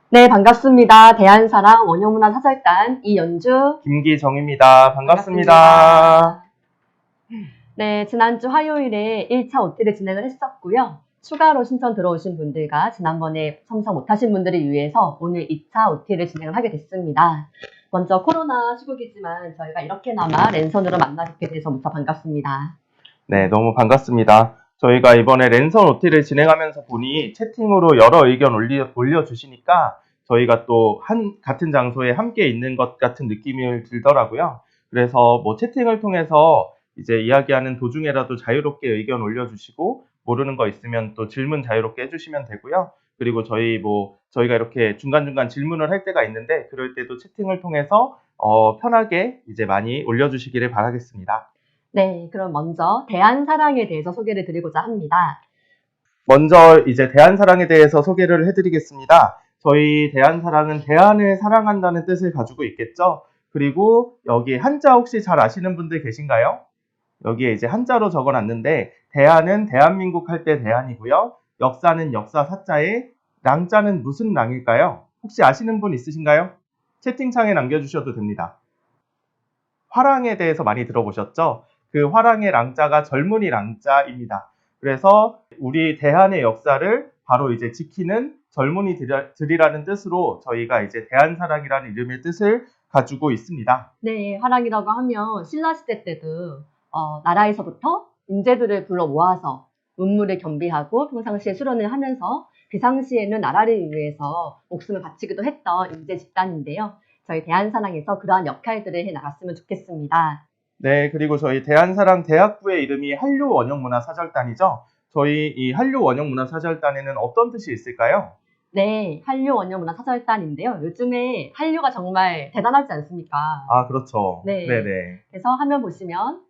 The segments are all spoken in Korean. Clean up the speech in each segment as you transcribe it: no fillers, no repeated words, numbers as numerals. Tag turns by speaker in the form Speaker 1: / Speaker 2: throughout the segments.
Speaker 1: 네, 반갑습니다. 대한사랑 원효문화사절단 이연주.
Speaker 2: 김기정입니다. 반갑습니다.
Speaker 1: 반갑습니다. 네, 지난주 화요일에 1차 OT를 진행을 했었고요. 추가로 신청 들어오신 분들과 지난번에 참석 못하신 분들을 위해서 오늘 2차 OT를 진행을 하게 됐습니다. 먼저 코로나 시국이지만 저희가 이렇게나마 랜선으로 만나뵙게 돼서 무척 반갑습니다.
Speaker 2: 네, 너무 반갑습니다. 저희가 이번에 랜선 OT를 진행하면서 보니 채팅으로 여러 의견 올려주시니까 저희가 또 같은 장소에 함께 있는 것 같은 느낌이 들더라고요. 그래서 뭐 채팅을 통해서 이제 이야기하는 도중에라도 자유롭게 의견 올려주시고 모르는 거 있으면 또 질문 자유롭게 해주시면 되고요. 그리고 저희가 이렇게 중간중간 질문을 할 때가 있는데 그럴 때도 채팅을 통해서 편하게 이제 많이 올려주시기를 바라겠습니다.
Speaker 1: 네, 그럼 먼저 대한사랑에 대해서 소개를 드리고자 합니다.
Speaker 2: 먼저 이제 대한사랑에 대해서 소개를 해드리겠습니다. 저희 대한사랑은 대한을 사랑한다는 뜻을 가지고 있겠죠? 그리고 여기 한자 혹시 잘 아시는 분들 계신가요? 여기에 이제 한자로 적어놨는데 대한은 대한민국 할 때 대한이고요. 역사는 역사 사자에 랑자는 무슨 랑일까요? 혹시 아시는 분 있으신가요? 채팅창에 남겨주셔도 됩니다. 화랑에 대해서 많이 들어보셨죠? 그 화랑의 랑자가 젊은이 랑자입니다. 그래서 우리 대한의 역사를 바로 이제 지키는 젊은이들이라는 뜻으로 저희가 이제 대한사랑이라는 이름의 뜻을 가지고 있습니다.
Speaker 1: 네, 화랑이라고 하면 신라시대 때도 나라에서부터 인재들을 불러 모아서 문물을 겸비하고 평상시에 수련을 하면서 비상시에는 나라를 위해서 목숨을 바치기도 했던 인재 집단인데요. 저희 대한사랑에서 그러한 역할들을 해 나갔으면 좋겠습니다.
Speaker 2: 네, 그리고 저희 대한사랑 대학부의 이름이 한류원형문화사절단이죠. 저희 이 한류원형문화사절단에는 어떤 뜻이 있을까요?
Speaker 1: 네, 한류 원효문화사절단인데요. 요즘에 한류가 정말 대단하지 않습니까?
Speaker 2: 아, 그렇죠.
Speaker 1: 네.
Speaker 2: 네네.
Speaker 1: 그래서 화면 보시면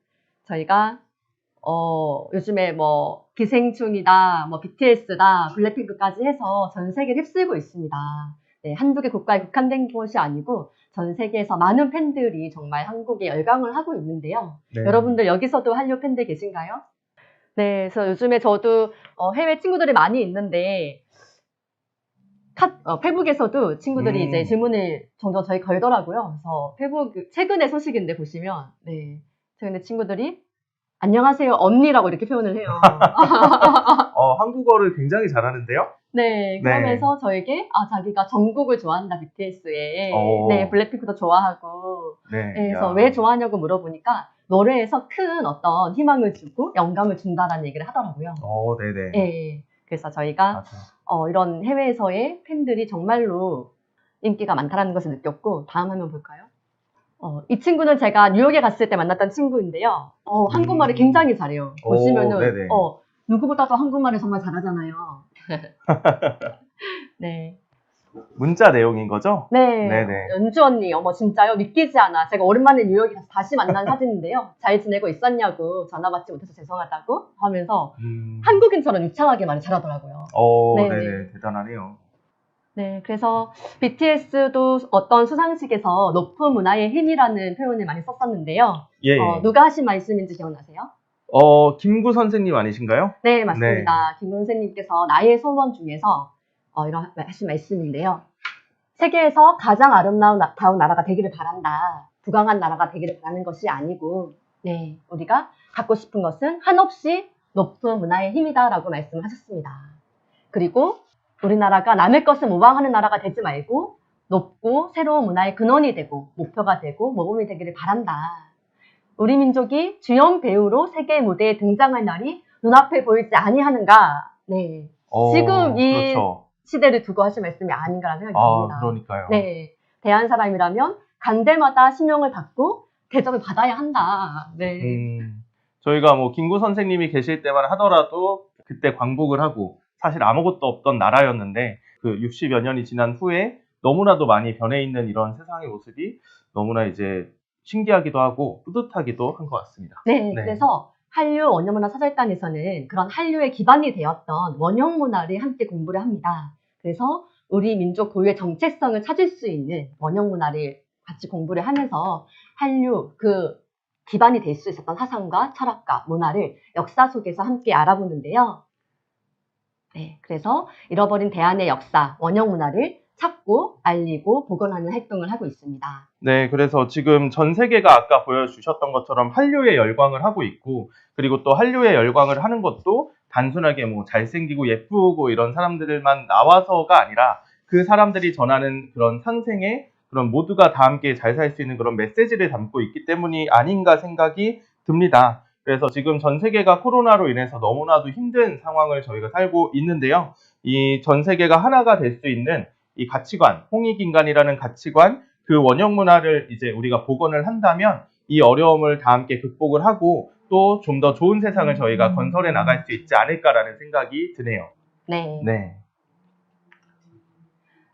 Speaker 1: 저희가 요즘에 뭐 기생충이다, 뭐 BTS다, 블랙핑크까지 해서 전 세계를 휩쓸고 있습니다. 네, 한두 개 국가에 국한된 것이 아니고 전 세계에서 많은 팬들이 정말 한국에 열광을 하고 있는데요.
Speaker 2: 네.
Speaker 1: 여러분들 여기서도 한류 팬들 계신가요? 네, 그래서 요즘에 저도 해외 친구들이 많이 있는데 페북에서도 친구들이 이제 질문을 종종 저희 걸더라고요. 그래서 페북 최근의 소식인데 보시면 네, 최근에 친구들이 안녕하세요 언니라고 이렇게 표현을 해요.
Speaker 2: 한국어를 굉장히 잘하는데요?
Speaker 1: 네, 그러면서 저에게 자기가 정국을 좋아한다 BTS에 네, 블랙핑크도 좋아하고
Speaker 2: 네,
Speaker 1: 그래서
Speaker 2: 야.
Speaker 1: 왜 좋아하냐고 물어보니까 노래에서 큰 어떤 희망을 주고 영감을 준다라는 얘기를 하더라고요.
Speaker 2: 네네.
Speaker 1: 예, 그래서 저희가 이런 해외에서의 팬들이 정말로 인기가 많다는 것을 느꼈고 다음 화면 볼까요? 이 친구는 제가 뉴욕에 갔을 때 만났던 친구인데요. 한국말을 굉장히 잘해요. 보시면은
Speaker 2: 네네.
Speaker 1: 누구보다도 한국말을 정말 잘하잖아요. 네.
Speaker 2: 문자 내용인 거죠?
Speaker 1: 네.
Speaker 2: 네네.
Speaker 1: 연주 언니, 어머 진짜요? 믿기지 않아. 제가 오랜만에 뉴욕에 가서 다시 만난 사진인데요. 잘 지내고 있었냐고 전화 받지 못해서 죄송하다고 하면서 한국인처럼 유창하게 말을 잘하더라고요.
Speaker 2: 네네. 대단하네요.
Speaker 1: 네, 그래서 BTS도 어떤 수상식에서 높은 문화의 힘이라는 표현을 많이 썼었는데요.
Speaker 2: 예.
Speaker 1: 누가 하신 말씀인지 기억나세요?
Speaker 2: 김구 선생님 아니신가요?
Speaker 1: 네, 맞습니다. 김 선생님께서 나의 소원 중에서 이런 하신 말씀인데요. 세계에서 가장 아름다운 나라가 되기를 바란다. 부강한 나라가 되기를 바라는 것이 아니고, 네, 우리가 갖고 싶은 것은 한없이 높은 문화의 힘이다라고 말씀하셨습니다. 그리고 우리나라가 남의 것을 모방하는 나라가 되지 말고 높고 새로운 문화의 근원이 되고 목표가 되고 모범이 되기를 바란다. 우리 민족이 주연 배우로 세계 무대에 등장할 날이 눈앞에 보이지 아니하는가. 네, 지금 이
Speaker 2: 그렇죠.
Speaker 1: 시대를 두고 하신 말씀이 아닌가라는 생각이 듭니다.
Speaker 2: 그러니까요.
Speaker 1: 네, 대한 사람이라면 간대마다 심령을 받고 대접을 받아야 한다. 네.
Speaker 2: 저희가 뭐 김구 선생님이 계실 때만 하더라도 그때 광복을 하고 사실 아무것도 없던 나라였는데 그 60여 년이 지난 후에 너무나도 많이 변해 있는 이런 세상의 모습이 너무나 이제 신기하기도 하고 뿌듯하기도 한 것 같습니다.
Speaker 1: 네, 그래서 한류 원형문화사절단에서는 그런 한류의 기반이 되었던 원형문화를 함께 공부를 합니다. 그래서 우리 민족 고유의 정체성을 찾을 수 있는 원형문화를 같이 공부를 하면서 한류 그 기반이 될 수 있었던 사상과 철학과 문화를 역사 속에서 함께 알아보는데요. 네, 그래서 잃어버린 대한의 역사, 원형문화를 찾고 알리고 복원하는 활동을 하고 있습니다.
Speaker 2: 네, 그래서 지금 전 세계가 아까 보여주셨던 것처럼 한류에 열광을 하고 있고, 그리고 또 한류에 열광을 하는 것도 단순하게 뭐 잘생기고 예쁘고 이런 사람들만 나와서가 아니라 그 사람들이 전하는 그런 상생의 그런 모두가 다 함께 잘 살 수 있는 그런 메시지를 담고 있기 때문이 아닌가 생각이 듭니다. 그래서 지금 전 세계가 코로나로 인해서 너무나도 힘든 상황을 저희가 살고 있는데요. 이 전 세계가 하나가 될 수 있는 이 가치관, 홍익인간이라는 가치관, 그 원형 문화를 이제 우리가 복원을 한다면 이 어려움을 다 함께 극복을 하고 또 좀 더 좋은 세상을 저희가 건설해 나갈 수 있지 않을까라는 생각이 드네요.
Speaker 1: 네.
Speaker 2: 네.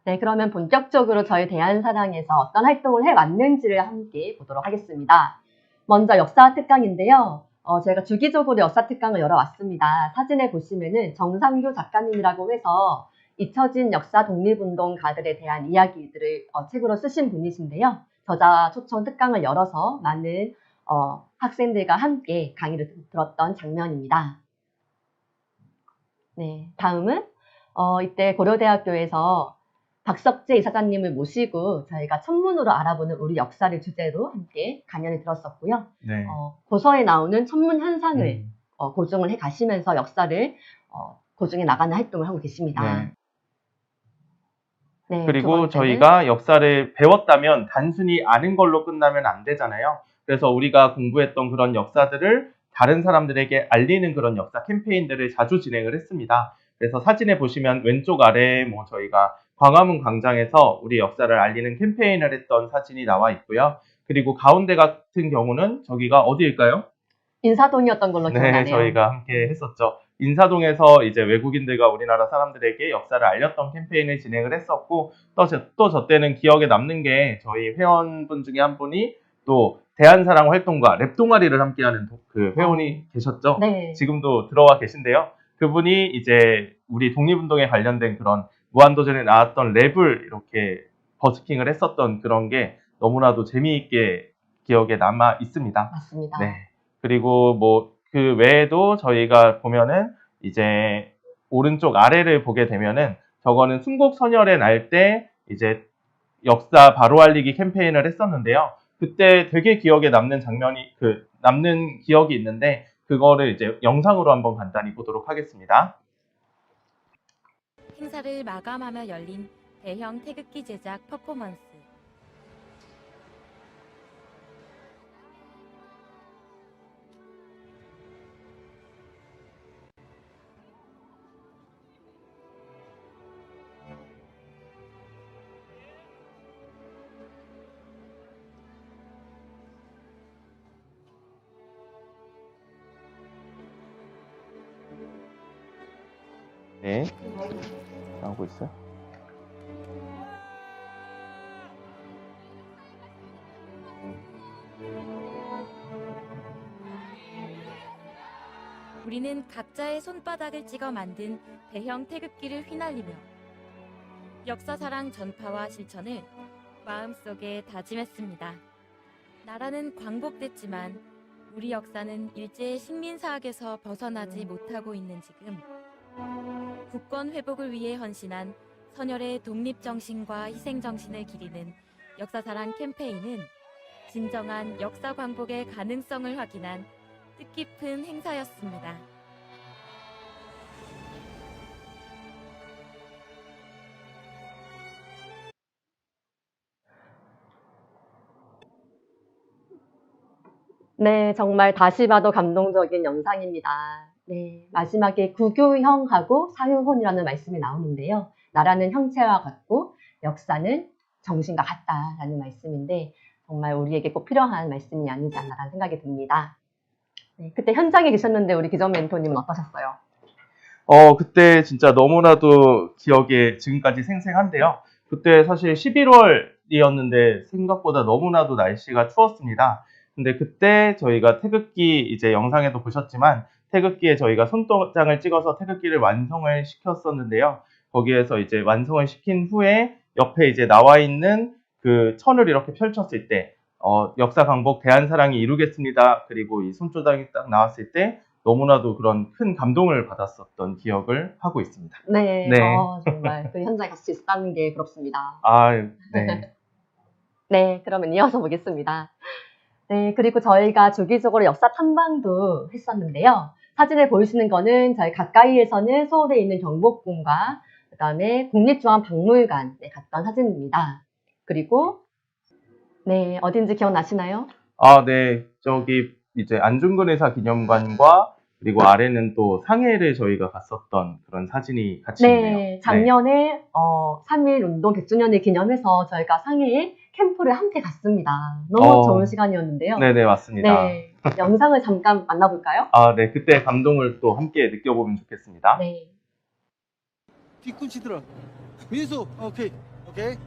Speaker 1: 네, 그러면 본격적으로 저희 대한사랑에서 어떤 활동을 해왔는지를 함께 보도록 하겠습니다. 먼저 역사 특강인데요. 제가 주기적으로 역사 특강을 열어왔습니다. 사진에 보시면은 정상규 작가님이라고 해서 잊혀진 역사 독립운동가들에 대한 이야기들을 책으로 쓰신 분이신데요. 저자 초청 특강을 열어서 많은 학생들과 함께 강의를 들었던 장면입니다. 네, 다음은 이때 고려대학교에서 박석재 이사장님을 모시고 저희가 천문으로 알아보는 우리 역사를 주제로 함께 강연을 들었었고요.
Speaker 2: 네.
Speaker 1: 고서에 나오는 천문 현상을 고증을 해 가시면서 역사를 고증해 나가는 활동을 하고 계십니다.
Speaker 2: 네.
Speaker 1: 네, 두
Speaker 2: 그리고
Speaker 1: 번째는
Speaker 2: 저희가 역사를 배웠다면 단순히 아는 걸로 끝나면 안 되잖아요. 그래서 우리가 공부했던 그런 역사들을 다른 사람들에게 알리는 그런 역사 캠페인들을 자주 진행을 했습니다. 그래서 사진에 보시면 왼쪽 아래에 뭐 저희가 광화문 광장에서 우리 역사를 알리는 캠페인을 했던 사진이 나와 있고요. 그리고 가운데 같은 경우는 저기가 어디일까요?
Speaker 1: 인사동이었던 걸로
Speaker 2: 네,
Speaker 1: 기억나네요.
Speaker 2: 저희가 함께 했었죠. 인사동에서 이제 외국인들과 우리나라 사람들에게 역사를 알렸던 캠페인을 진행을 했었고, 또 저 때는 기억에 남는 게 저희 회원분 중에 한 분이 또 대한사랑 활동과 랩 동아리를 함께하는 그 회원이 계셨죠.
Speaker 1: 네.
Speaker 2: 지금도 들어와 계신데요. 그분이 이제 우리 독립운동에 관련된 그런 무한도전에 나왔던 랩을 이렇게 버스킹을 했었던 그런 게 너무나도 재미있게 기억에 남아 있습니다.
Speaker 1: 맞습니다.
Speaker 2: 네. 그리고 뭐 그 외에도 저희가 보면은 이제 오른쪽 아래를 보게 되면은 저거는 순국선열의 날 때 이제 역사 바로 알리기 캠페인을 했었는데요. 그때 되게 기억에 남는 장면이 남는 기억이 있는데 그거를 이제 영상으로 한번 간단히 보도록 하겠습니다.
Speaker 3: 행사를 마감하며 열린 대형 태극기 제작 퍼포먼스.
Speaker 2: 네. 나오고 있어요?
Speaker 3: 우리는 각자의 손바닥을 찍어 만든 대형 태극기를 휘날리며 역사사랑 전파와 실천을 마음속에 다짐했습니다. 나라는 광복됐지만 우리 역사는 일제의 식민사학에서 벗어나지 못하고 있는 지금 국권 회복을 위해 헌신한 선열의 독립정신과 희생정신을 기리는 역사사랑 캠페인은 진정한 역사 광복의 가능성을 확인한 뜻깊은 행사였습니다.
Speaker 1: 네, 정말 다시 봐도 감동적인 영상입니다. 네, 마지막에 구교형하고 사유혼이라는 말씀이 나오는데요. 나라는 형체와 같고 역사는 정신과 같다라는 말씀인데 정말 우리에게 꼭 필요한 말씀이 아니지 않나라는 생각이 듭니다. 네, 그때 현장에 계셨는데 우리 기정 멘토님은 어떠셨어요?
Speaker 2: 그때 진짜 너무나도 기억에 지금까지 생생한데요. 그때 사실 11월이었는데 생각보다 너무나도 날씨가 추웠습니다. 근데 그때 저희가 태극기 이제 영상에도 보셨지만 태극기에 저희가 손도장을 찍어서 태극기를 완성을 시켰었는데요. 거기에서 이제 완성을 시킨 후에 옆에 이제 나와 있는 그 천을 이렇게 펼쳤을 때 역사 강복 대한사랑이 이루겠습니다. 그리고 이 손도장이 딱 나왔을 때 너무나도 그런 큰 감동을 받았었던 기억을 하고 있습니다.
Speaker 1: 네,
Speaker 2: 네.
Speaker 1: 정말 그 현장에 갈 수 있었다는 게 부럽습니다.
Speaker 2: 아, 네.
Speaker 1: 네, 그러면 이어서 보겠습니다. 네, 그리고 저희가 주기적으로 역사 탐방도 했었는데요. 사진을 보여주시는 거는 저희 가까이에서는 서울에 있는 경복궁과 그다음에 국립중앙박물관에 갔던 사진입니다. 그리고 네, 어딘지 기억나시나요?
Speaker 2: 아, 네. 저기 이제 안중근 의사 기념관과 그리고 아래는 또 상해를 저희가 갔었던 그런 사진이 같이 있네요.
Speaker 1: 네, 작년에 3.1 운동 100주년을 기념해서 저희가 상해에 캠프를 함께 갔습니다. 너무 좋은 시간이었는데요.
Speaker 2: 네네, 맞습니다.
Speaker 1: 네, 영상을 잠깐 만나볼까요?
Speaker 2: 아, 네. 그때 감동을 또 함께 느껴보면 좋겠습니다.
Speaker 1: 네.
Speaker 4: 뒤꿈치 들어. 왼손. 오케이. 오케이.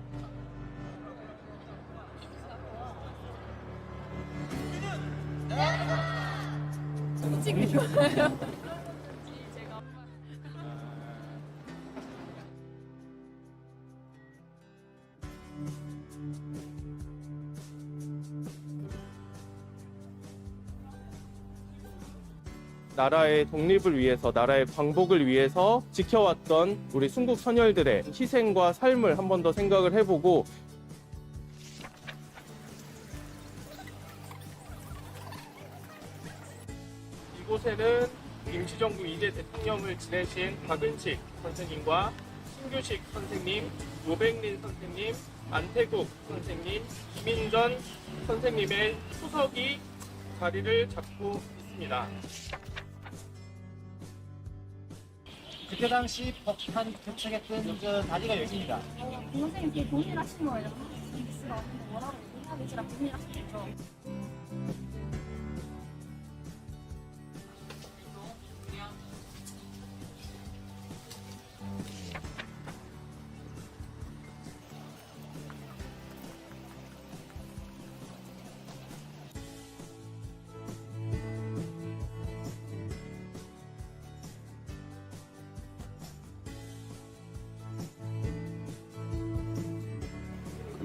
Speaker 5: 나라의 독립을 위해서, 나라의 광복을 위해서 지켜왔던 우리 순국 선열들의 희생과 삶을 한 번 더 생각을 해보고, 이곳에는 임시정부 이제 대통령을 지내신 박은식 선생님과 신규식 선생님, 노백린 선생님, 안태국 선생님, 김인전 선생님의 수석이 자리를 잡고 있습니다.
Speaker 4: 그때 당시 폭탄 도착했던 저 다리가 여기입니다.
Speaker 6: 그 선생님께 동일하신 거예요? 미스가 뭐라고 인터넷이랑 동일하시죠?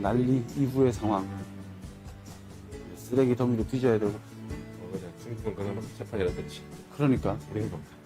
Speaker 7: 난리 이후의 상황. 쓰레기 더미로 뒤져야 되고.
Speaker 8: 그냥 중국은 그나마 재판이라든지
Speaker 7: 그러니까.
Speaker 8: 우리는 겁니다.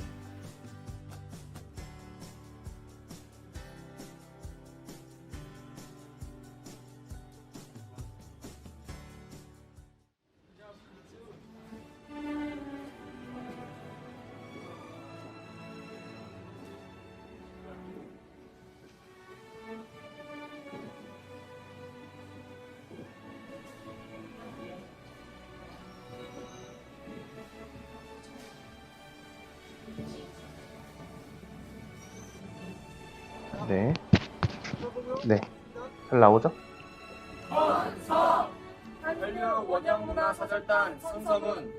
Speaker 2: 네. 네. 잘 나오죠?
Speaker 4: 한류 원양문화사절단 선서문.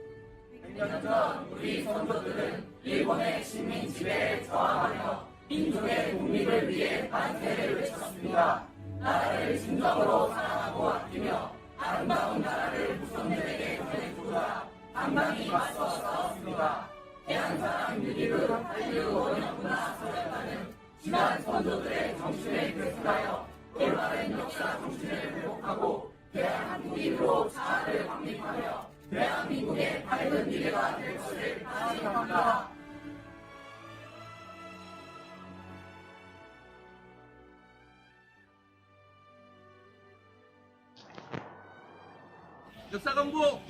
Speaker 4: 100년 전 우리 선조들은 일본의 식민 지배에 저항하며 민족의 독립을 위해 만세를 외쳤습니다. 나라를 진정으로 사랑하고 아끼며 아름다운 나라를 후손들에게 전해주고자 당당히 맞서 싸웠습니다. 대한사랑 유기를 한류 원양문화사절단은 지난 선조들의 정신에 계승하여 올바른 역사 정신을 회복하고 대한민국으로 자아를 확립하며 대한민국의 밝은 미래가 될 것을 다짐합니다. 역사본부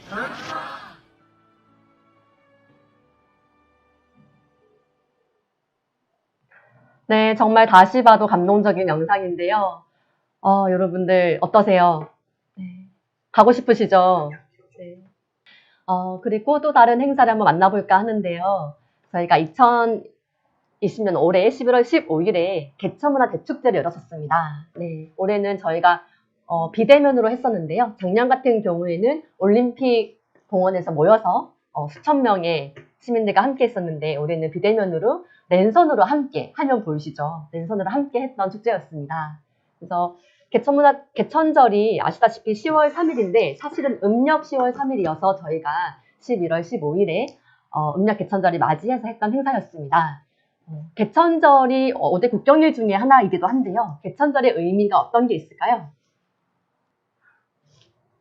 Speaker 1: 네, 정말 다시 봐도 감동적인 영상인데요. 여러분들 어떠세요? 네, 가고 싶으시죠? 네. 그리고 또 다른 행사를 한번 만나볼까 하는데요. 저희가 2020년 올해 11월 15일에 개천문화 대축제를 열었었습니다. 네, 올해는 저희가 비대면으로 했었는데요. 작년 같은 경우에는 올림픽 공원에서 모여서 수천 명의 시민들과 함께 했었는데 올해는 비대면으로 랜선으로 함께, 화면 보이시죠? 랜선으로 함께 했던 축제였습니다. 그래서 개천절이 아시다시피 10월 3일인데 사실은 음력 10월 3일이어서 저희가 11월 15일에 음력 개천절이 맞이해서 했던 행사였습니다. 개천절이 5대 국경일 중에 하나이기도 한데요. 개천절의 의미가 어떤 게 있을까요?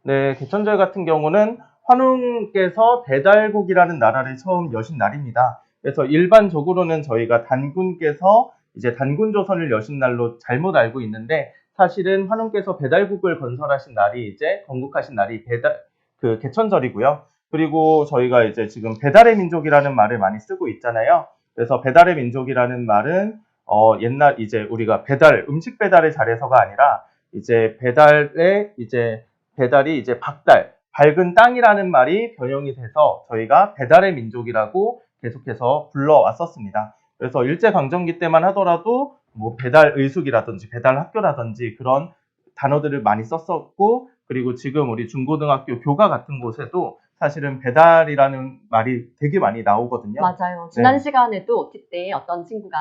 Speaker 2: 네, 개천절 같은 경우는 환웅께서 배달국이라는 나라를 처음 여신 날입니다. 그래서 일반적으로는 저희가 단군께서 이제 단군조선을 여신 날로 잘못 알고 있는데, 사실은 환웅께서 배달국을 건설하신 날이 이제 건국하신 날이 개천절이고요. 그리고 저희가 이제 지금 배달의 민족이라는 말을 많이 쓰고 있잖아요. 그래서 배달의 민족이라는 말은 옛날 이제 우리가 음식 배달을 잘해서가 아니라 이제 배달이 이제 밝은 땅이라는 말이 변형이 돼서 저희가 배달의 민족이라고 계속해서 불러왔었습니다. 그래서 일제강점기 때만 하더라도 뭐 배달 의숙이라든지 배달 학교라든지 그런 단어들을 많이 썼었고, 그리고 지금 우리 중고등학교 교과 같은 곳에도 사실은 배달이라는 말이 되게 많이 나오거든요.
Speaker 1: 맞아요. 지난
Speaker 2: 네.
Speaker 1: 시간에도 그때 어떤 친구가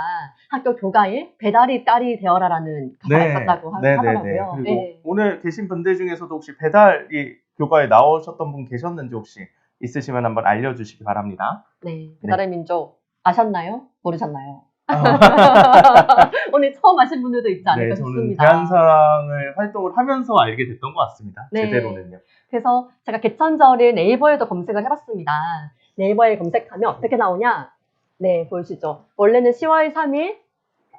Speaker 1: 학교 교과에 배달이 딸이 되어라라는 가사가 있었다고 하더라고요.
Speaker 2: 그리고
Speaker 1: 네.
Speaker 2: 오늘 계신 분들 중에서도 혹시 배달이 교과에 나오셨던 분 계셨는지 혹시 있으시면 한번 알려주시기 바랍니다.
Speaker 1: 네, 배달의 민족 아셨나요? 모르셨나요?
Speaker 2: 아,
Speaker 1: 오늘 처음 아신 분들도 있지 않을까
Speaker 2: 네, 저는
Speaker 1: 싶습니다.
Speaker 2: 대한사랑을 활동을 하면서 알게 됐던 것 같습니다.
Speaker 1: 네.
Speaker 2: 제대로는요.
Speaker 1: 그래서 제가 개천절을 네이버에도 검색을 해봤습니다. 네이버에 검색하면 어떻게 나오냐? 네, 보이시죠? 원래는 10월 3일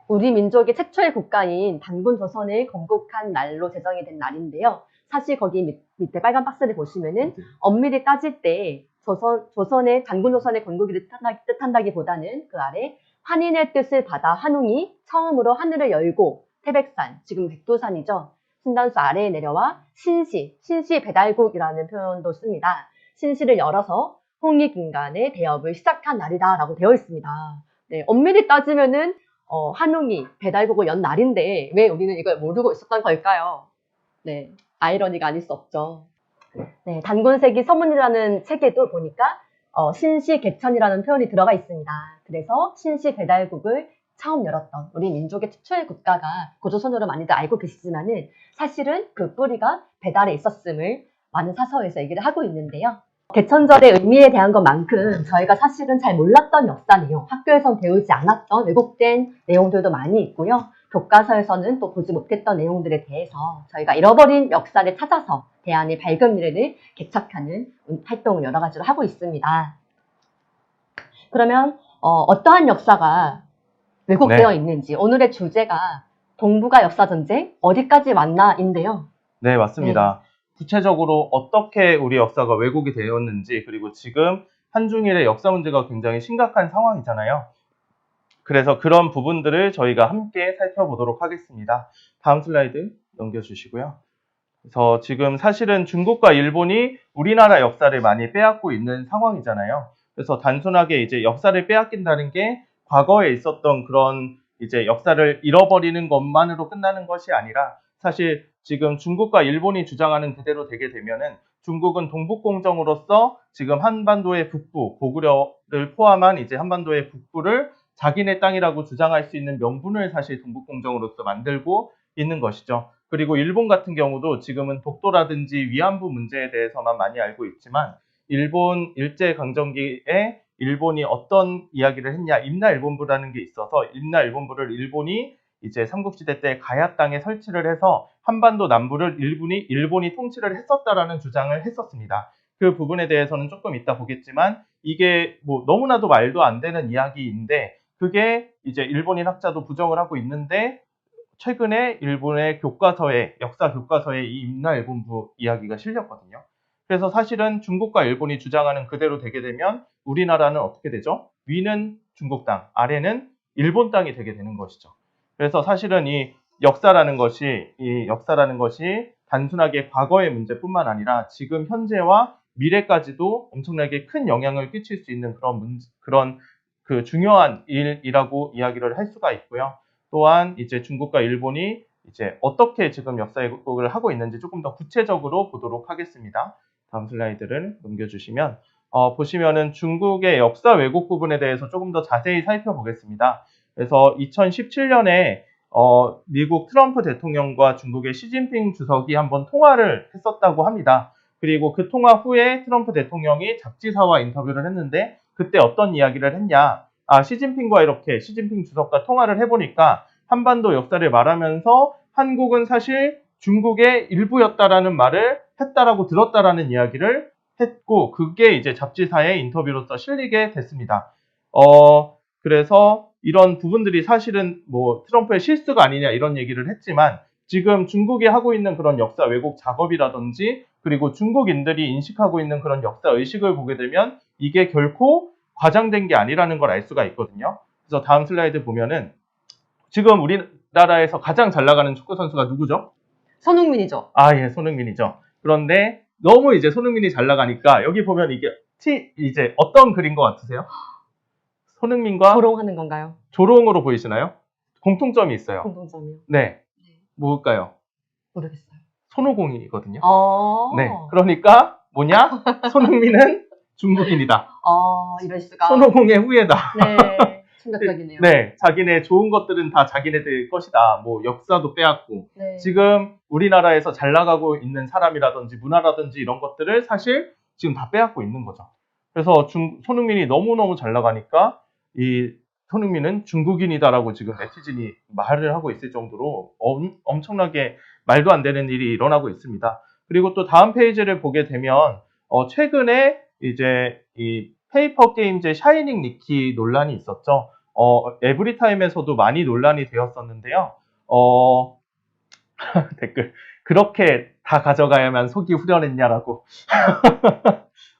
Speaker 1: 우리 민족의 최초의 국가인 단군 조선을 건국한 날로 제정이 된 날인데요. 사실 거기 밑에 빨간 박스를 보시면은 엄밀히 따질 때 단군 조선의 건국을 뜻한다기보다는 그 아래 환인의 뜻을 받아 환웅이 처음으로 하늘을 열고 태백산, 지금 백두산이죠. 신단수 아래에 내려와 신시 배달국이라는 표현도 씁니다. 신시를 열어서 홍익인간의 대업을 시작한 날이다라고 되어 있습니다. 네, 엄밀히 따지면은 한웅이 배달국을 연 날인데 왜 우리는 이걸 모르고 있었던 걸까요? 네, 아이러니가 아닐 수 없죠. 네, 단군세기 서문이라는 책에도 보니까 신시개천이라는 표현이 들어가 있습니다. 그래서 신시 배달국을 처음 열었던 우리 민족의 최초의 국가가 고조선으로 많이들 알고 계시지만은 사실은 그 뿌리가 배달에 있었음을 많은 사서에서 얘기를 하고 있는데요. 개천절의 의미에 대한 것만큼 저희가 사실은 잘 몰랐던 역사 내용, 학교에서 배우지 않았던 왜곡된 내용들도 많이 있고요. 교과서에서는 또 보지 못했던 내용들에 대해서 저희가 잃어버린 역사를 찾아서 대한의 밝은 미래를 개척하는 활동을 여러 가지로 하고 있습니다. 그러면 어떠한 역사가 왜곡되어 있는지, 오늘의 주제가 동북아 역사전쟁 어디까지 왔나인데요.
Speaker 2: 네, 맞습니다. 구체적으로 어떻게 우리 역사가 왜곡이 되었는지, 그리고 지금 한중일의 역사 문제가 굉장히 심각한 상황이잖아요. 그래서 그런 부분들을 저희가 함께 살펴보도록 하겠습니다. 다음 슬라이드 넘겨주시고요. 그래서 지금 사실은 중국과 일본이 우리나라 역사를 많이 빼앗고 있는 상황이잖아요. 그래서 단순하게 이제 역사를 빼앗긴다는 게 과거에 있었던 그런 이제 역사를 잃어버리는 것만으로 끝나는 것이 아니라, 사실 지금 중국과 일본이 주장하는 그대로 되게 되면은 중국은 동북공정으로서 지금 한반도의 북부, 고구려를 포함한 이제 한반도의 북부를 자기네 땅이라고 주장할 수 있는 명분을 사실 동북공정으로서 만들고 있는 것이죠. 그리고 일본 같은 경우도 지금은 독도라든지 위안부 문제에 대해서만 많이 알고 있지만, 일본 일제강점기에 일본이 어떤 이야기를 했냐, 임나일본부라는 게 있어서 임나일본부를 일본이 이제 삼국시대 때 가야 땅에 설치를 해서 한반도 남부를 일본이 통치를 했었다라는 주장을 했었습니다. 그 부분에 대해서는 조금 이따 보겠지만, 이게 뭐 너무나도 말도 안 되는 이야기인데 그게 이제 일본인 학자도 부정을 하고 있는데, 최근에 일본의 교과서에, 역사 교과서에 이 임나일본부 이야기가 실렸거든요. 그래서 사실은 중국과 일본이 주장하는 그대로 되게 되면 우리나라는 어떻게 되죠? 위는 중국 땅, 아래는 일본 땅이 되게 되는 것이죠. 그래서 사실은 이 역사라는 것이 단순하게 과거의 문제뿐만 아니라 지금 현재와 미래까지도 엄청나게 큰 영향을 끼칠 수 있는 그런 중요한 일이라고 이야기를 할 수가 있고요. 또한 이제 중국과 일본이 이제 어떻게 지금 역사 왜곡을 하고 있는지 조금 더 구체적으로 보도록 하겠습니다. 다음 슬라이드를 넘겨주시면 보시면은 중국의 역사 왜곡 부분에 대해서 조금 더 자세히 살펴보겠습니다. 그래서 2017년에 미국 트럼프 대통령과 중국의 시진핑 주석이 한번 통화를 했었다고 합니다. 그리고 그 통화 후에 트럼프 대통령이 잡지사와 인터뷰를 했는데 그때 어떤 이야기를 했냐? 시진핑 주석과 통화를 해보니까 한반도 역사를 말하면서 한국은 사실 중국의 일부였다라는 말을 했다라고 들었다라는 이야기를 했고 그게 이제 잡지사의 인터뷰로서 실리게 됐습니다. 그래서 이런 부분들이 사실은 뭐 트럼프의 실수가 아니냐 이런 얘기를 했지만 지금 중국이 하고 있는 그런 역사 왜곡 작업이라든지 그리고 중국인들이 인식하고 있는 그런 역사 의식을 보게 되면 이게 결코 과장된 게 아니라는 걸 알 수가 있거든요. 그래서 다음 슬라이드 보면은 지금 우리나라에서 가장 잘 나가는 축구 선수가 누구죠?
Speaker 1: 손흥민이죠.
Speaker 2: 아, 예, 손흥민이죠. 그런데 너무 이제 손흥민이 잘 나가니까 여기 보면 이게 이제 어떤 글인 것 같으세요? 손흥민과
Speaker 1: 조롱하는 건가요?
Speaker 2: 조롱으로 보이시나요? 공통점이 있어요.
Speaker 1: 공통점이요.
Speaker 2: 네. 뭘까요?
Speaker 1: 모르겠어요.
Speaker 2: 손오공이거든요.
Speaker 1: 어.
Speaker 2: 네. 그러니까 뭐냐? 손흥민은 중국인이다.
Speaker 1: 이럴 수가.
Speaker 2: 손오공의 후예다.
Speaker 1: 네. 충격적이네요.
Speaker 2: 네. 자기네 좋은 것들은 다 자기네들 것이다. 뭐 역사도 빼앗고.
Speaker 1: 네.
Speaker 2: 지금 우리나라에서 잘 나가고 있는 사람이라든지 문화라든지 이런 것들을 사실 지금 다 빼앗고 있는 거죠. 그래서 손흥민이 너무너무 잘 나가니까 이 손흥민은 중국인이다라고 지금 네티즌이 말을 하고 있을 정도로 엄청나게 말도 안 되는 일이 일어나고 있습니다. 그리고 또 다음 페이지를 보게 되면 최근에 이제 이 페이퍼 게임즈의 샤이닝 니키 논란이 있었죠. 에브리타임에서도 많이 논란이 되었었는데요. 댓글 그렇게 다 가져가야만 속이 후련했냐라고.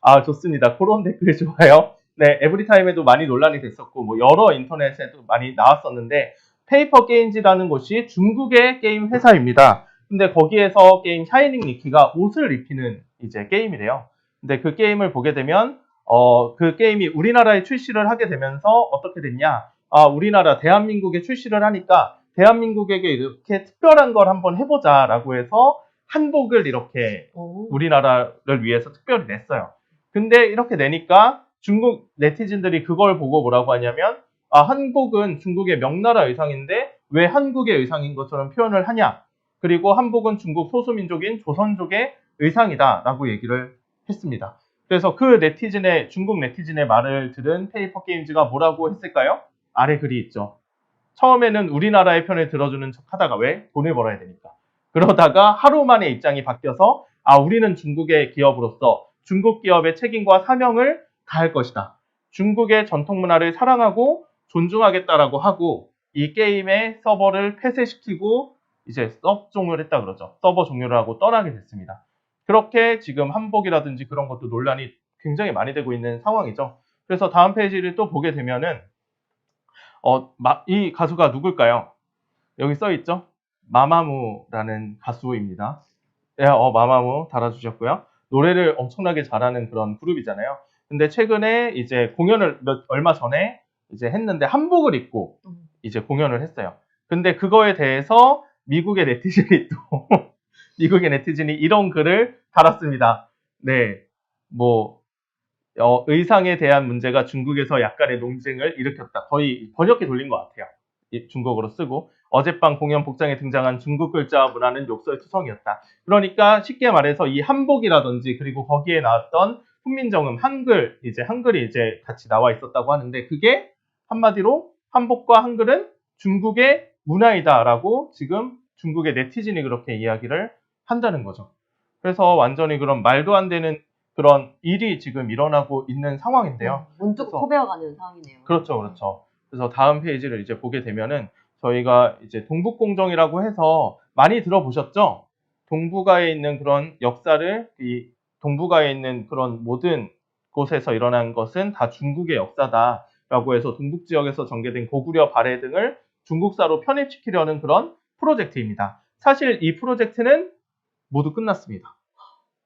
Speaker 2: 아, 좋습니다. 그런 댓글이 좋아요. 네, 에브리타임에도 많이 논란이 됐었고 뭐 여러 인터넷에도 많이 나왔었는데 페이퍼 게임즈라는 곳이 중국의 게임 회사입니다. 근데 거기에서 게임 샤이닝 니키가 옷을 입히는 이제 게임이래요. 근데 그 게임을 보게 되면 그 게임이 우리나라에 출시를 하게 되면서 어떻게 됐냐? 우리나라 대한민국에 출시를 하니까 대한민국에게 이렇게 특별한 걸 한번 해보자라고 해서 한복을 이렇게 우리나라를 위해서 특별히 냈어요. 근데 이렇게 내니까 중국 네티즌들이 그걸 보고 뭐라고 하냐면 한복은 중국의 명나라 의상인데 왜 한국의 의상인 것처럼 표현을 하냐? 그리고 한복은 중국 소수민족인 조선족의 의상이다 라고 얘기를 했습니다. 그래서 그 중국 네티즌의 말을 들은 페이퍼 게임즈가 뭐라고 했을까요? 아래 글이 있죠. 처음에는 우리나라의 편을 들어주는 척 하다가 왜? 돈을 벌어야 되니까. 그러다가 하루 만에 입장이 바뀌어서 우리는 중국의 기업으로서 중국 기업의 책임과 사명을 다할 것이다. 중국의 전통 문화를 사랑하고 존중하겠다라고 하고 이 게임의 서버를 폐쇄시키고 이제 서버 종료를 했다 그러죠. 서버 종료를 하고 떠나게 됐습니다. 그렇게 지금 한복이라든지 그런 것도 논란이 굉장히 많이 되고 있는 상황이죠. 그래서 다음 페이지를 또 보게 되면은 이 가수가 누굴까요? 여기 써 있죠? 마마무라는 가수입니다. 네, 마마무 달아주셨고요. 노래를 엄청나게 잘하는 그런 그룹이잖아요. 근데 최근에 이제 공연을 얼마 전에 이제 했는데 한복을 입고 이제 공연을 했어요. 근데 그거에 대해서 미국의 네티즌이 이런 글을 달았습니다. 네, 뭐 의상에 대한 문제가 중국에서 약간의 논쟁을 일으켰다. 거의 번역기 돌린 것 같아요. 중국어로 쓰고 어젯밤 공연 복장에 등장한 중국 글자와 문화는 욕설투성이었다. 그러니까 쉽게 말해서 이 한복이라든지 그리고 거기에 나왔던 훈민정음 한글이 이제 같이 나와 있었다고 하는데 그게 한마디로 한복과 한글은 중국의 문화이다라고 지금 중국의 네티즌이 그렇게 이야기를 한다는 거죠. 그래서 완전히 그런 말도 안 되는 그런 일이 지금 일어나고 있는 상황인데요.
Speaker 1: 문 뚫고 코 베어가는 상황이네요.
Speaker 2: 그렇죠, 그렇죠. 그래서 다음 페이지를 이제 보게 되면은 저희가 이제 동북공정이라고 해서 많이 들어보셨죠? 동북아에 있는 그런 역사를 이 동북아에 있는 그런 모든 곳에서 일어난 것은 다 중국의 역사다라고 해서 동북 지역에서 전개된 고구려 발해 등을 중국사로 편입시키려는 그런 프로젝트입니다. 사실 이 프로젝트는 모두 끝났습니다.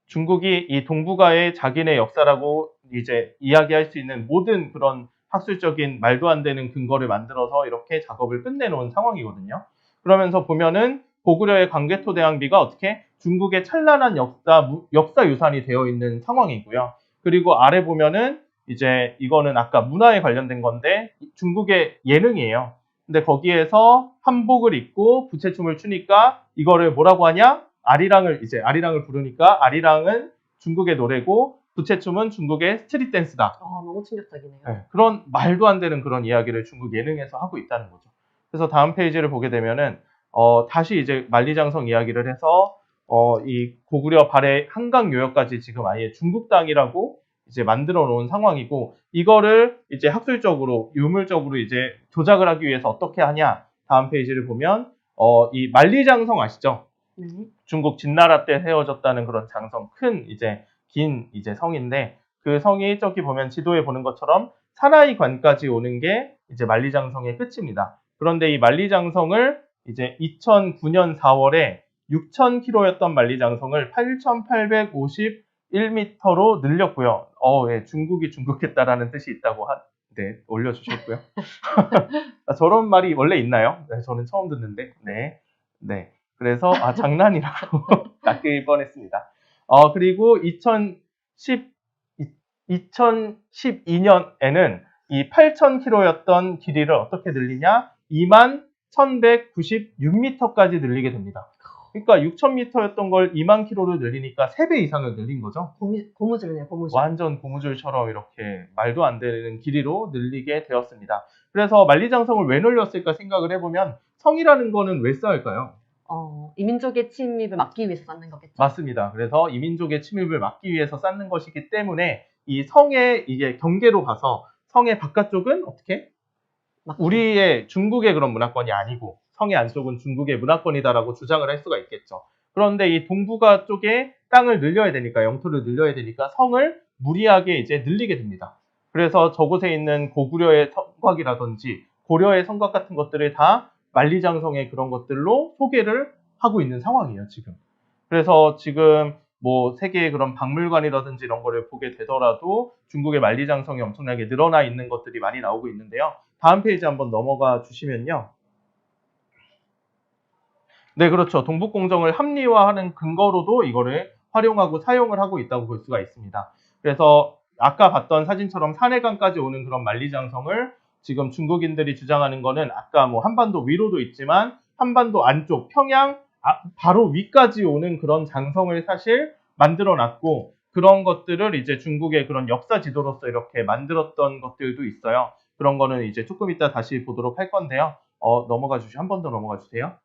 Speaker 2: 중국이 이 동북아의 자기네 역사라고 이제 이야기할 수 있는 모든 그런 학술적인 말도 안 되는 근거를 만들어서 이렇게 작업을 끝내놓은 상황이거든요. 그러면서 보면은 고구려의 광개토대왕비가 어떻게 중국의 찬란한 역사 유산이 되어 있는 상황이고요. 그리고 아래 보면은 이제 이거는 아까 문화에 관련된 건데 중국의 예능이에요. 근데 거기에서 한복을 입고 부채춤을 추니까 이거를 뭐라고 하냐? 아리랑을 부르니까 아리랑은 중국의 노래고 부채춤은 중국의 스트릿 댄스다.
Speaker 1: 너무 충격적이네요.
Speaker 2: 네, 그런 말도 안 되는 그런 이야기를 중국 예능에서 하고 있다는 거죠. 그래서 다음 페이지를 보게 되면은 다시 이제 만리장성 이야기를 해서 이 고구려 발해 한강 요역까지 지금 아예 중국 땅이라고 이제 만들어 놓은 상황이고, 이거를 이제 학술적으로, 유물적으로 이제 조작을 하기 위해서 어떻게 하냐? 다음 페이지를 보면, 이 만리장성 아시죠?
Speaker 1: 네.
Speaker 2: 중국 진나라 때 세워졌다는 그런 장성, 큰 이제 긴 이제 성인데, 그 성이 저기 보면 지도에 보는 것처럼 사나이관까지 오는 게 이제 만리장성의 끝입니다. 그런데 이 만리장성을 이제 2009년 4월에 6,000km였던 만리장성을 8,851m로 늘렸고요. 예, 중국이 중국했다라는 뜻이 있다고 네, 올려주셨고요. 저런 말이 원래 있나요? 네, 저는 처음 듣는데. 네. 네. 그래서, 장난이라고 낚일 뻔했습니다. 그리고 2012년에는 이 8,000km였던 길이를 어떻게 늘리냐? 21,196m까지 늘리게 됩니다. 그러니까 6,000m였던 걸 2만 km로 늘리니까 3배 이상을 늘린 거죠.
Speaker 1: 고무줄이네요, 고무줄.
Speaker 2: 완전 고무줄처럼 이렇게 말도 안 되는 길이로 늘리게 되었습니다. 그래서 만리장성을 왜 늘렸을까 생각을 해보면, 성이라는 거는 왜 쌓을까요?
Speaker 1: 이민족의 침입을 막기 위해서 쌓는 거겠죠.
Speaker 2: 맞습니다. 그래서 이민족의 침입을 막기 위해서 쌓는 것이기 때문에 이 성의 이게 경계로 봐서 성의 바깥쪽은 어떻게? 우리의 중국의 그런 문화권이 아니고 성의 안쪽은 중국의 문화권이다라고 주장을 할 수가 있겠죠. 그런데 이 동북아 쪽에 땅을 늘려야 되니까, 영토를 늘려야 되니까 성을 무리하게 이제 늘리게 됩니다. 그래서 저곳에 있는 고구려의 성곽이라든지 고려의 성곽 같은 것들을 다 만리장성의 그런 것들로 소개를 하고 있는 상황이에요, 지금. 그래서 지금 뭐 세계의 그런 박물관이라든지 이런 거를 보게 되더라도 중국의 만리장성이 엄청나게 늘어나 있는 것들이 많이 나오고 있는데요. 다음 페이지 한번 넘어가 주시면요. 네, 그렇죠. 동북공정을 합리화하는 근거로도 이거를 활용하고 사용을 하고 있다고 볼 수가 있습니다. 그래서 아까 봤던 사진처럼 산해강까지 오는 그런 만리장성을 지금 중국인들이 주장하는 거는 아까 뭐 한반도 위로도 있지만 한반도 안쪽 평양 바로 위까지 오는 그런 장성을 사실 만들어 놨고, 그런 것들을 이제 중국의 그런 역사 지도로서 이렇게 만들었던 것들도 있어요. 그런 거는 이제 조금 이따 다시 보도록 할 건데요. 한 번 더 넘어가 주세요.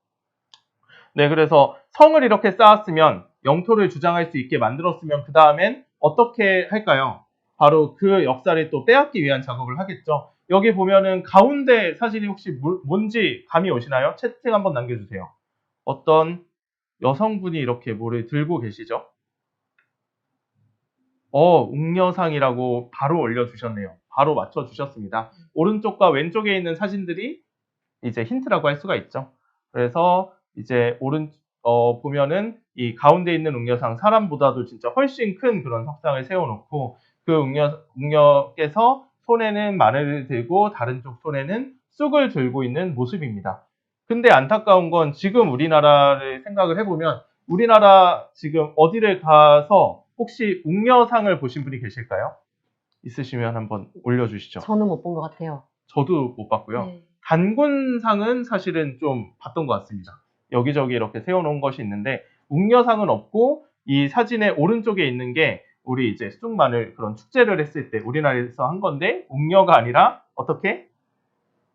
Speaker 2: 네, 그래서 성을 이렇게 쌓았으면, 영토를 주장할 수 있게 만들었으면 그 다음엔 어떻게 할까요? 바로 그 역사를 또 빼앗기 위한 작업을 하겠죠. 여기 보면은 가운데 사진이 혹시 뭔지 감이 오시나요? 채팅 한번 남겨주세요. 어떤 여성분이 이렇게 뭐를 들고 계시죠? 웅녀상이라고 바로 올려주셨네요. 바로 맞춰주셨습니다. 오른쪽과 왼쪽에 있는 사진들이 이제 힌트라고 할 수가 있죠. 그래서 이제 보면은 이 가운데 있는 웅녀상, 사람보다도 진짜 훨씬 큰 그런 석상을 세워놓고, 그 웅녀께서 손에는 마늘을 들고 다른 쪽 손에는 쑥을 들고 있는 모습입니다. 근데 안타까운 건 지금 우리나라를 생각을 해보면, 우리나라 지금 어디를 가서 혹시 웅녀상을 보신 분이 계실까요? 있으시면 한번 올려주시죠.
Speaker 1: 저는 못 본 것 같아요.
Speaker 2: 저도 못 봤고요.
Speaker 1: 네.
Speaker 2: 단군상은 사실은 좀 봤던 것 같습니다. 여기저기 이렇게 세워놓은 것이 있는데, 웅녀상은 없고, 이 사진의 오른쪽에 있는 게 우리 이제 쑥마늘 그런 축제를 했을 때 우리나라에서 한 건데, 웅녀가 아니라 어떻게?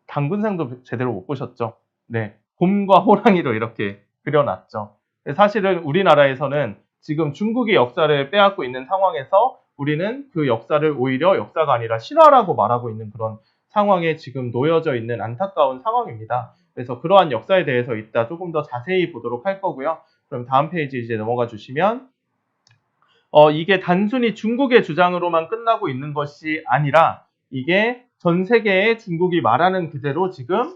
Speaker 2: 단군상도 제대로 못 보셨죠? 네, 곰과 호랑이로 이렇게 그려놨죠. 사실은 우리나라에서는 지금 중국의 역사를 빼앗고 있는 상황에서 우리는 그 역사를 오히려 역사가 아니라 신화라고 말하고 있는 그런 상황에 지금 놓여져 있는 안타까운 상황입니다. 그래서 그러한 역사에 대해서 이따 조금 더 자세히 보도록 할 거고요. 그럼 다음 페이지 이제 넘어가 주시면, 이게 단순히 중국의 주장으로만 끝나고 있는 것이 아니라 이게 전 세계에 중국이 말하는 그대로 지금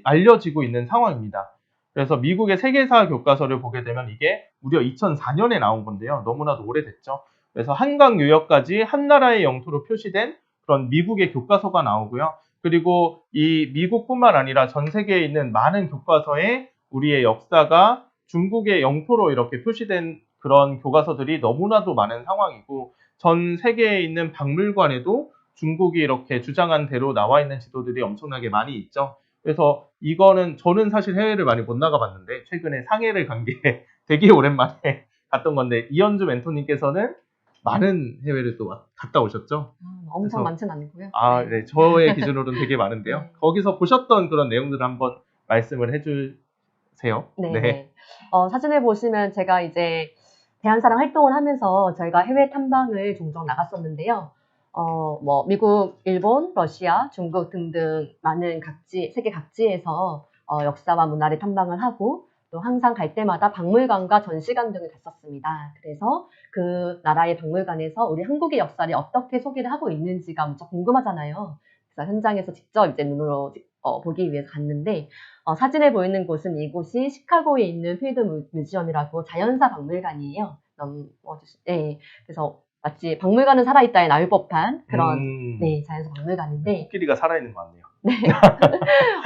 Speaker 2: 알려지고 있는 상황입니다. 그래서 미국의 세계사 교과서를 보게 되면 이게 무려 2004년에 나온 건데요. 너무나도 오래됐죠. 그래서 한강 유역까지 한 나라의 영토로 표시된 그런 미국의 교과서가 나오고요. 그리고 이 미국뿐만 아니라 전 세계에 있는 많은 교과서에 우리의 역사가 중국의 영토로 이렇게 표시된 그런 교과서들이 너무나도 많은 상황이고, 전 세계에 있는 박물관에도 중국이 이렇게 주장한 대로 나와 있는 지도들이 엄청나게 많이 있죠. 그래서 이거는 저는 사실 해외를 많이 못 나가봤는데 최근에 상해를 간 게 되게 오랜만에 갔던 건데, 이현주 멘토님께서는 많은 해외를 또 갔다 오셨죠?
Speaker 1: 엄청 많진 않고요.
Speaker 2: 네. 저의 기준으로는 되게 많은데요. 거기서 보셨던 그런 내용들을 한번 말씀을 해주세요. 세요.
Speaker 1: 네. 사진을 보시면 제가 이제 대한사랑 활동을 하면서 저희가 해외 탐방을 종종 나갔었는데요. 뭐 미국, 일본, 러시아, 중국 등등 많은 세계 각지에서 역사와 문화를 탐방을 하고 또 항상 갈 때마다 박물관과 전시관 등을 갔었습니다. 그래서 그 나라의 박물관에서 우리 한국의 역사를 어떻게 소개를 하고 있는지가 무척 궁금하잖아요. 그래서 현장에서 직접 이제 눈으로 보기 위해서 갔는데 사진에 보이는 곳은 이곳이 시카고에 있는 필드 뮤지엄이라고 자연사 박물관이에요. 네, 그래서 마치 박물관은 살아있다에 나올 법한 그런 네, 자연사 박물관인데
Speaker 2: 코끼리가 살아있는 것 같네요.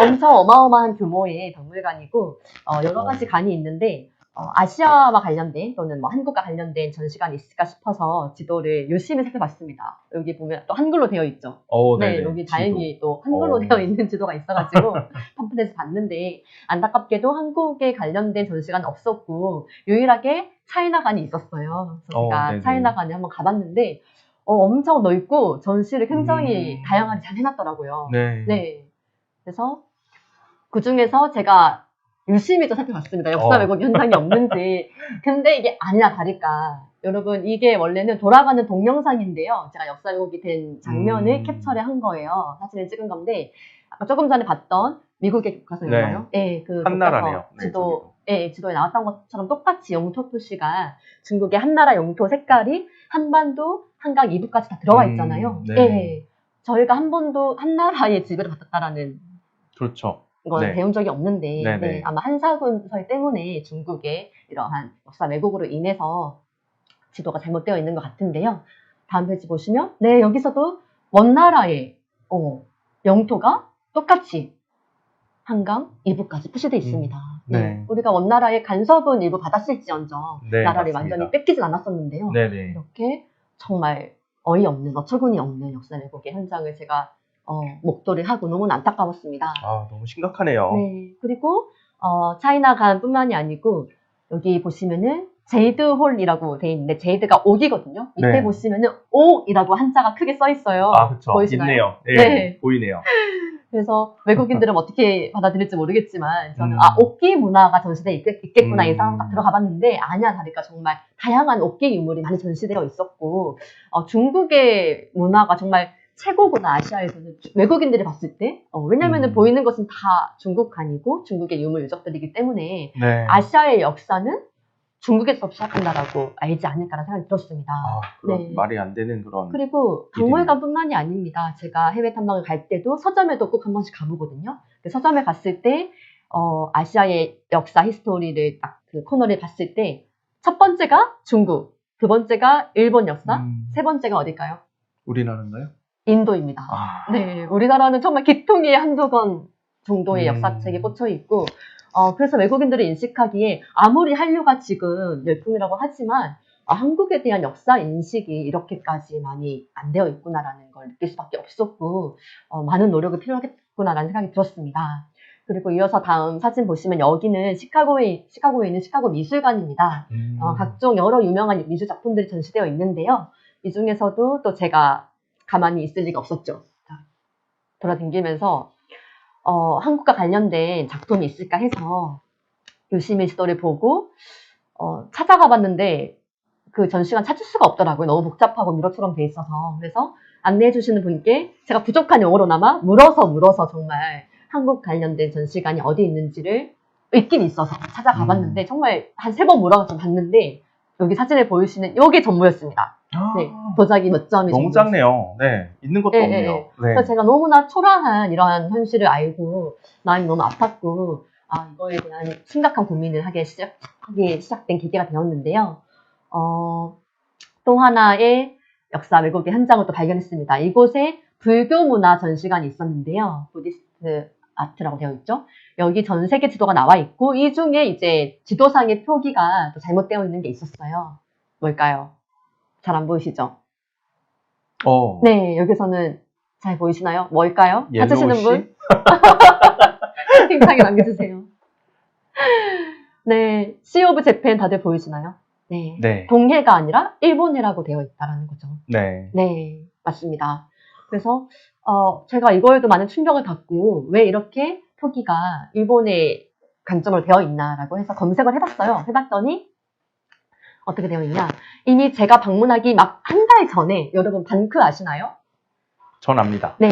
Speaker 1: 엄청 어마어마한 규모의 박물관이고 여러 가지 관이 있는데 아시아와 관련된 또는 뭐 한국과 관련된 전시관이 있을까 싶어서 지도를 열심히 살펴봤습니다. 여기 보면 또 한글로 되어 있죠. 네,
Speaker 2: 네네.
Speaker 1: 여기 다행히 또 한글로 되어 있는 지도가 있어가지고 팜플렛에서 봤는데 안타깝게도 한국에 관련된 전시관은 없었고 유일하게 차이나관이 있었어요. 그래서 제가
Speaker 2: 네네.
Speaker 1: 차이나관에 한번 가봤는데 엄청 넓고 전시를 굉장히 다양하게 잘 해놨더라고요.
Speaker 2: 네.
Speaker 1: 네. 그래서 그 중에서 제가 유심히 또 살펴봤습니다. 역사 왜곡 현장이 없는지. 근데 이게 아니나 다를까. 여러분, 이게 원래는 돌아가는 동영상인데요. 제가 역사 왜곡이 된 장면을 캡처를 한 거예요. 사진을 찍은 건데, 아까 조금 전에 봤던 미국의 교과서였나요? 네, 그
Speaker 2: 한나라네요.
Speaker 1: 교과서 지도에 나왔던 것처럼 똑같이 영토 표시가 중국의 한나라 영토 색깔이 한반도, 한강 이북까지 다 들어가 있잖아요.
Speaker 2: 네.
Speaker 1: 저희가 한 번도 한나라의 지배를 받았다라는
Speaker 2: 그렇죠.
Speaker 1: 건
Speaker 2: 네.
Speaker 1: 배운 적이 없는데
Speaker 2: 네네.
Speaker 1: 네, 아마 한사군설 때문에 중국의 이러한 역사 왜곡으로 인해서 지도가 잘못되어 있는 것 같은데요. 다음 페이지 보시면 네 여기서도 원나라의 영토가 똑같이 한강 이북까지 표시되어 있습니다.
Speaker 2: 네.
Speaker 1: 우리가 원나라의 간섭은 일부 받았을지언정
Speaker 2: 네,
Speaker 1: 나라를
Speaker 2: 맞습니다.
Speaker 1: 완전히 뺏기진 않았었는데요.
Speaker 2: 네네.
Speaker 1: 이렇게 정말 어이없는 어처구니 없는 역사 왜곡의 현장을 제가 목도를 하고 너무나 안타까웠습니다.
Speaker 2: 아, 너무 심각하네요.
Speaker 1: 네. 그리고 차이나관뿐만이 아니고 여기 보시면은 제이드홀이라고 돼 있는데 제이드가 옥이거든요. 이때
Speaker 2: 네.
Speaker 1: 보시면은 옥이라고 한자가 크게 써 있어요.
Speaker 2: 아, 그렇죠.
Speaker 1: 보이시나요?
Speaker 2: 있네요. 네.
Speaker 1: 네.
Speaker 2: 보이네요.
Speaker 1: 그래서 외국인들은 어떻게 받아들일지 모르겠지만 저는
Speaker 2: 음.
Speaker 1: 옥기 문화가 전시되어 있겠구나 이 상황 딱
Speaker 2: 음.
Speaker 1: 들어가 봤는데 아니야 다를까 정말 다양한 옥기 유물이 많이 전시되어 있었고 중국의 문화가 정말 최고구나 아시아에서는 외국인들이 봤을 때 왜냐면은 보이는 것은 다 중국관이고 중국의 유물 유적들이기 때문에
Speaker 2: 네.
Speaker 1: 아시아의 역사는 중국에서 시작한다라고 알지 않을까라는 생각이 들었습니다.
Speaker 2: 아, 그런
Speaker 1: 네.
Speaker 2: 말이 안 되는 그런.
Speaker 1: 그리고 박물관뿐만이 아닙니다. 제가 해외 탐방을 갈 때도 서점에도 꼭 한 번씩 가보거든요. 서점에 갔을 때 아시아의 역사 히스토리를 딱 그 코너를 봤을 때 첫 번째가 중국, 두 번째가 일본 역사, 세 번째가 어딜까요?
Speaker 2: 우리나라인가요?
Speaker 1: 인도입니다.
Speaker 2: 아.
Speaker 1: 네, 우리나라는 정말 기통이 한두 권 정도의 역사책에 꽂혀 있고 그래서 외국인들이 인식하기에 아무리 한류가 지금 열풍이라고 하지만 한국에 대한 역사 인식이 이렇게까지 많이 안 되어 있구나라는 걸 느낄 수밖에 없었고 많은 노력이 필요하겠구나라는 생각이 들었습니다. 그리고 이어서 다음 사진 보시면 여기는 시카고에 있는 시카고 미술관입니다. 각종 여러 유명한 미술 작품들이 전시되어 있는데요. 이 중에서도 또 제가 가만히 있을 리가 없었죠. 돌아다니면서 한국과 관련된 작품이 있을까 해서 유심히 지도를 보고 찾아가 봤는데 그 전시관 찾을 수가 없더라고요. 너무 복잡하고 미로처럼 돼 있어서. 그래서 안내해 주시는 분께 제가 부족한 영어로나마 물어서 정말 한국 관련된 전시관이 어디 있는지를 있긴 있어서 찾아가 봤는데 정말 한 3번 물어서 봤는데 여기 사진에 보이시는 이게 전부였습니다. 네, 도자기 몇 점이
Speaker 2: 너무
Speaker 1: 전부였어요.
Speaker 2: 작네요. 네, 있는 것도
Speaker 1: 네,
Speaker 2: 없네요.
Speaker 1: 네.
Speaker 2: 네.
Speaker 1: 그래서 제가 너무나 초라한 이러한 현실을 알고 마음이 너무 아팠고 이거에 대한 심각한 고민을 하기 시작된 계기가 되었는데요. 또 하나의 역사 왜곡의 현장을 또 발견했습니다. 이곳에 불교 문화 전시관이 있었는데요. 부디스트 아트라고 되어 있죠. 여기 전 세계 지도가 나와 있고 이 중에 이제 지도상의 표기가 또 잘못되어 있는 게 있었어요. 뭘까요? 잘 안 보이시죠? 네, 여기서는 잘 보이시나요? 뭘까요? 찾으시는 분? 채팅창에 남겨주세요. 네, Sea of Japan 다들 보이시나요? 네.
Speaker 2: 네.
Speaker 1: 동해가 아니라 일본해라고 되어 있다라는 거죠.
Speaker 2: 네.
Speaker 1: 네, 맞습니다. 그래서 제가 이거에도 많은 충격을 받고 왜 이렇게 표기가 일본의 관점으로 되어 있나라고 해서 검색을 해봤어요. 해봤더니 어떻게 되어 있냐? 이미 제가 방문하기 막 한 달 전에 여러분 반크 아시나요?
Speaker 2: 전 압니다.
Speaker 1: 네,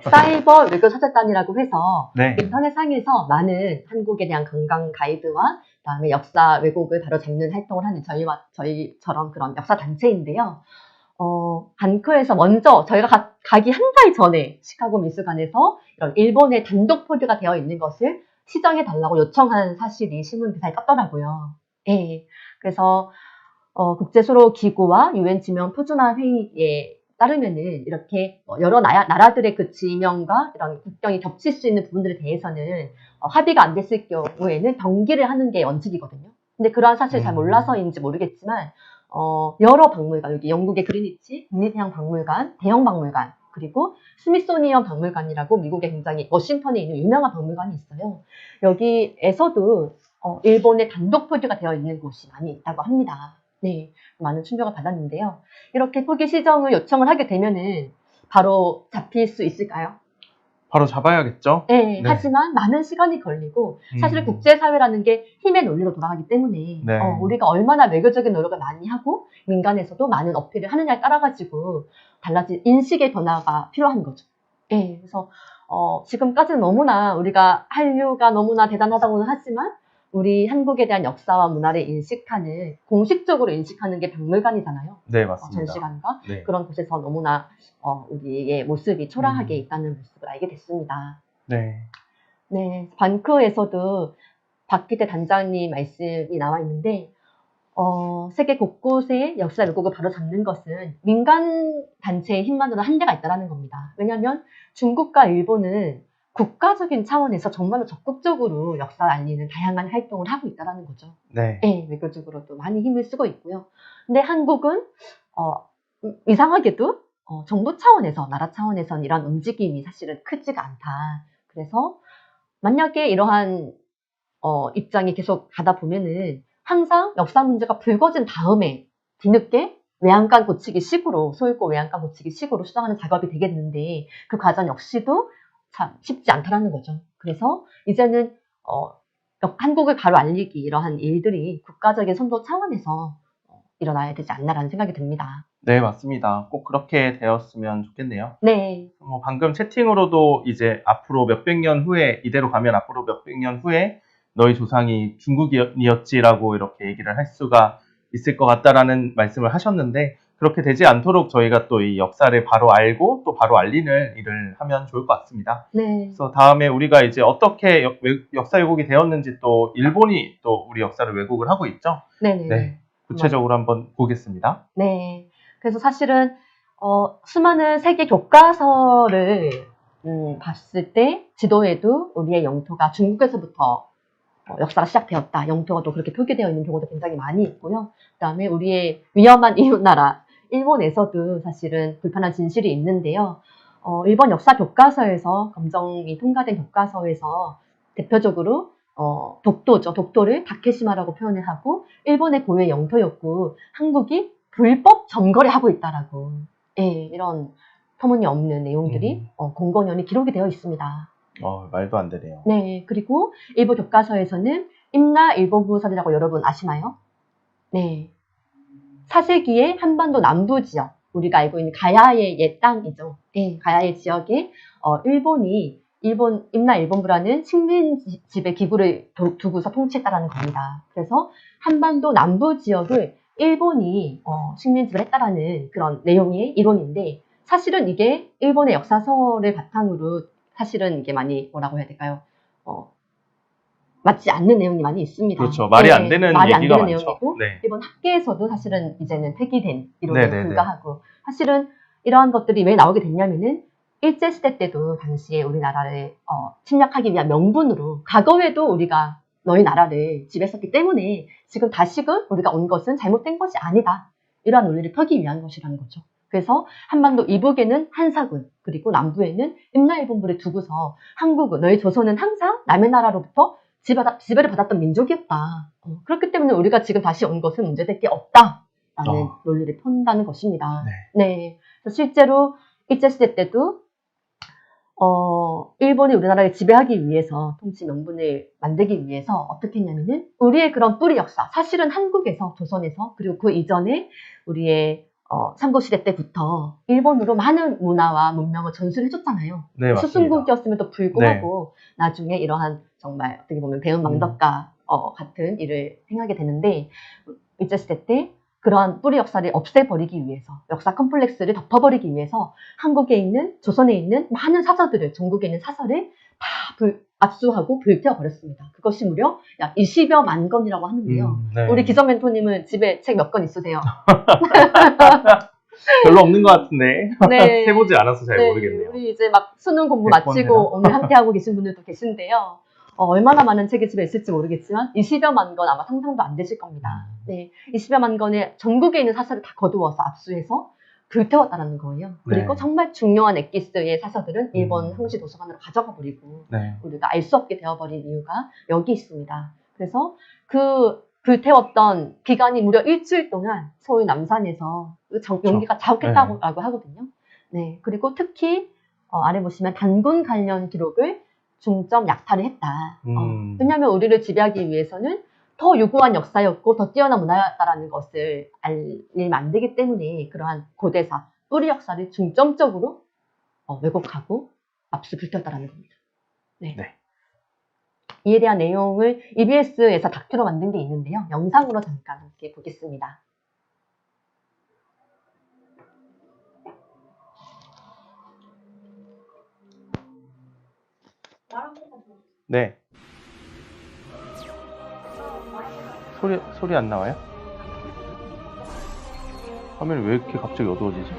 Speaker 1: 사이버 외교 사절단이라고 해서
Speaker 2: 네.
Speaker 1: 인터넷상에서 많은 한국에 대한 관광 가이드와 그다음에 역사 왜곡을 바로잡는 활동을 하는 저희처럼 그런 역사 단체인데요. 반크에서 먼저 저희가 가기 한 달 전에 시카고 미술관에서 이런 일본의 단독 포드가 되어 있는 것을 시정해 달라고 요청한 사실이 신문 기사에 떴더라고요. 예, 그래서 국제수로 기구와 유엔 지명 표준화 회의에 따르면은 이렇게 여러 나라들의 그 지명과 이런 국경이 겹칠 수 있는 부분들에 대해서는 합의가 안 됐을 경우에는 병기를 하는 게 원칙이거든요. 근데 그러한 사실 잘 몰라서인지 모르겠지만 여러 박물관, 여기 영국의 그리니치 국립해양박물관, 대형박물관, 그리고 스미소니언 박물관이라고 미국의 굉장히 워싱턴에 있는 유명한 박물관이 있어요. 여기에서도 일본의 단독 표기가 되어 있는 곳이 많이 있다고 합니다. 네, 많은 충격을 받았는데요. 이렇게 표기 시정을 요청을 하게 되면은 바로 잡힐 수 있을까요?
Speaker 2: 바로 잡아야겠죠?
Speaker 1: 네,
Speaker 2: 네.
Speaker 1: 하지만 많은 시간이 걸리고 사실 국제사회라는 게 힘의 논리로 돌아가기 때문에
Speaker 2: 네.
Speaker 1: 우리가 얼마나 외교적인 노력을 많이 하고 민간에서도 많은 어필을 하느냐에 따라가지고 달라진 인식의 변화가 필요한 거죠. 네, 그래서 지금까지는 너무나 우리가 한류가 너무나 대단하다고는 하지만 우리 한국에 대한 역사와 문화를 공식적으로 인식하는 게 박물관이잖아요.
Speaker 2: 네, 맞습니다.
Speaker 1: 전시관과
Speaker 2: 네.
Speaker 1: 그런 곳에서 너무나 우리의 모습이 초라하게 있다는 모습을 알게 됐습니다.
Speaker 2: 네.
Speaker 1: 네, 반크에서도 박기대 단장님 말씀이 나와 있는데 세계 곳곳의 역사 왜곡을 바로잡는 것은 민간 단체의 힘만으로 한계가 있다는 겁니다. 왜냐하면 중국과 일본은 국가적인 차원에서 정말로 적극적으로 역사를 알리는 다양한 활동을 하고 있다는 거죠.
Speaker 2: 네.
Speaker 1: 네, 외교적으로도 많이 힘을 쓰고 있고요. 근데 한국은 이상하게도 정부 차원에서, 나라 차원에서는 이런 움직임이 사실은 크지가 않다. 그래서 만약에 이러한 입장이 계속 가다 보면은 항상 역사 문제가 불거진 다음에 뒤늦게 외양간 고치기 식으로, 소잃고 외양간 고치기 식으로 수정하는 작업이 되겠는데 그 과정 역시도 참 쉽지 않다라는 거죠. 그래서 이제는 한국을 바로 알리기 이러한 일들이 국가적인 선도 차원에서 일어나야 되지 않나라는 생각이 듭니다.
Speaker 2: 네, 맞습니다. 꼭 그렇게 되었으면 좋겠네요.
Speaker 1: 네.
Speaker 2: 방금 채팅으로도 이제 앞으로 몇백 년 후에, 이대로 가면 앞으로 몇백 년 후에 너희 조상이 중국이었지라고 이렇게 얘기를 할 수가 있을 것 같다라는 말씀을 하셨는데, 그렇게 되지 않도록 저희가 또 이 역사를 바로 알고 또 바로 알리는 일을 하면 좋을 것 같습니다.
Speaker 1: 네.
Speaker 2: 그래서 다음에 우리가 이제 어떻게 역사 왜곡이 되었는지 또 일본이 또 우리 역사를 왜곡을 하고 있죠.
Speaker 1: 네네.
Speaker 2: 네. 구체적으로 한번 보겠습니다.
Speaker 1: 네. 그래서 사실은 수많은 세계 교과서를 봤을 때 지도에도 우리의 영토가 중국에서부터 역사가 시작되었다. 영토가 또 그렇게 표기되어 있는 경우도 굉장히 많이 있고요. 그다음에 우리의 위험한 이웃나라 일본에서도 사실은 불편한 진실이 있는데요. 일본 역사 교과서에서 검정이 통과된 교과서에서 대표적으로 독도죠. 독도를 다케시마라고 표현을 하고 일본의 고유의 영토였고 한국이 불법 점거래하고 있다라고 이런 터무니없는 내용들이 공건연히 기록이 되어 있습니다.
Speaker 2: 말도 안 되네요.
Speaker 1: 네, 그리고 일부 교과서에서는 임나 일본부설이라고 여러분 아시나요? 네, 4세기의 한반도 남부 지역, 우리가 알고 있는 가야의 옛 땅이죠. 네, 가야의 지역에 임나 일본부라는 식민지배 기구를 두고서 통치했다라는 겁니다. 그래서 한반도 남부 지역을 일본이 식민지배를 했다라는 그런 내용의 이론인데 사실은 이게 일본의 역사서를 바탕으로 사실은 이게 많이 뭐라고 해야 될까요? 맞지 않는 내용이 많이 있습니다.
Speaker 2: 그렇죠. 말이 안 되는
Speaker 1: 말이 안
Speaker 2: 얘기가
Speaker 1: 되는
Speaker 2: 많죠.
Speaker 1: 내용이고
Speaker 2: 네.
Speaker 1: 일본 학계에서도 사실은 이제는 폐기된 이론에
Speaker 2: 네네네.
Speaker 1: 불과하고 사실은 이러한 것들이 왜 나오게 됐냐면은 일제시대 때도 당시에 우리나라를 침략하기 위한 명분으로 과거에도 우리가 너희 나라를 지배했었기 때문에 지금 다시금 우리가 온 것은 잘못된 것이 아니다. 이러한 논리를 펴기 위한 것이라는 거죠. 그래서 한반도 이북에는 한사군 그리고 남부에는 임나일본부를 두고서 한국은 너희 조선은 항상 남의 나라로부터 지배를 받았던 민족이었다. 그렇기 때문에 우리가 지금 다시 온 것은 문제될 게 없다라는 논리를 편다는 것입니다.
Speaker 2: 네.
Speaker 1: 네. 그래서 실제로 일제시대 때도 일본이 우리나라를 지배하기 위해서, 통치 명분을 만들기 위해서 어떻게 했냐면은, 우리의 그런 뿌리 역사, 사실은 한국에서, 조선에서, 그리고 그 이전에 우리의 삼국시대 때부터 일본으로 많은 문화와 문명을 전수를 해줬잖아요.
Speaker 2: 네, 맞습니다.
Speaker 1: 수순국이었음에도 불구하고 나중에 이러한 정말 어떻게 보면 배은망덕가 같은 일을 행하게 되는데, 일제시대 때 그러한 뿌리 역사를 없애버리기 위해서, 역사 컴플렉스를 덮어버리기 위해서 한국에 있는, 조선에 있는 많은 사서들을, 전국에 있는 사서를 다 압수하고 불태워버렸습니다. 그것이 무려 약 20여 만 건이라고 하는데요.
Speaker 2: 네.
Speaker 1: 우리 기성 멘토님은 집에 책 몇 권 있으세요?
Speaker 2: 별로 없는 것 같은데.
Speaker 1: 네.
Speaker 2: 해보지 않아서 잘
Speaker 1: 네,
Speaker 2: 모르겠네요.
Speaker 1: 우리 이제 막 수능 공부
Speaker 2: 100권
Speaker 1: 마치고
Speaker 2: 되나?
Speaker 1: 오늘 함께하고 계신 분들도 계신데요. 얼마나 많은 책이 집에 있을지 모르겠지만 20여만 건 아마 상상도 안 되실 겁니다. 네, 20여만 건의 전국에 있는 사설을 다 거두어서 압수해서 불태웠다는 거예요. 그리고
Speaker 2: 네.
Speaker 1: 정말 중요한 엑기스의 사서들은 일본 항시 도서관으로 가져가 버리고
Speaker 2: 네.
Speaker 1: 우리가 알 수 없게 되어버린 이유가 여기 있습니다. 그래서 그 불태웠던 기간이 무려 일주일 동안 서울 남산에서 연기가 자욱했다고 하거든요. 네, 그리고 특히 아래 보시면 단군 관련 기록을 중점 약탈을 했다. 왜냐하면 우리를 지배하기 위해서는 더 유구한 역사였고 더 뛰어난 문화였다라는 것을 알리면 안 되기 때문에 그러한 고대사, 뿌리 역사를 중점적으로 왜곡하고 압수 불태웠다라는 겁니다. 네.
Speaker 2: 네.
Speaker 1: 이에 대한 내용을 EBS에서 다큐로 만든 게 있는데요. 영상으로 잠깐 함께 보겠습니다.
Speaker 2: 네. 소리 안 나와요? 화면이 왜 이렇게 갑자기 어두워지지?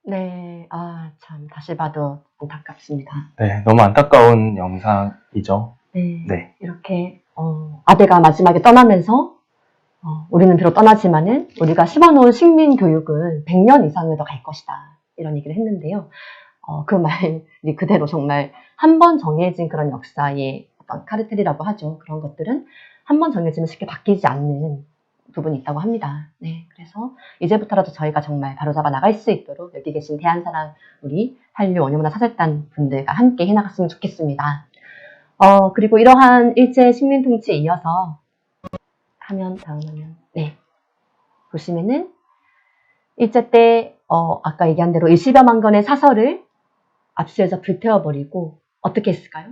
Speaker 1: 네, 참, 다시 봐도 안타깝습니다.
Speaker 2: 네, 너무 안타까운 영상이죠.
Speaker 1: 네,
Speaker 2: 네.
Speaker 1: 이렇게, 아대가 마지막에 떠나면서, 우리는 비록 떠나지만은 우리가 심어놓은 식민교육은 100년 이상을 더 갈 것이다. 이런 얘기를 했는데요. 그 말이 그대로 정말 한 번 정해진 그런 역사의 어떤 카르텔이라고 하죠. 그런 것들은 한 번 정해지면 쉽게 바뀌지 않는 부분이 있다고 합니다. 네, 그래서 이제부터라도 저희가 정말 바로잡아 나갈 수 있도록 여기 계신 대한사랑 우리 한류 원효문화 사절단 분들과 함께 해나갔으면 좋겠습니다. 그리고 이러한 일제 식민통치에 이어서 다음 화면. 네. 보시면은 일제 때 아까 얘기한 대로 20여만 건의 사설을 압수해서 불태워버리고 어떻게 했을까요?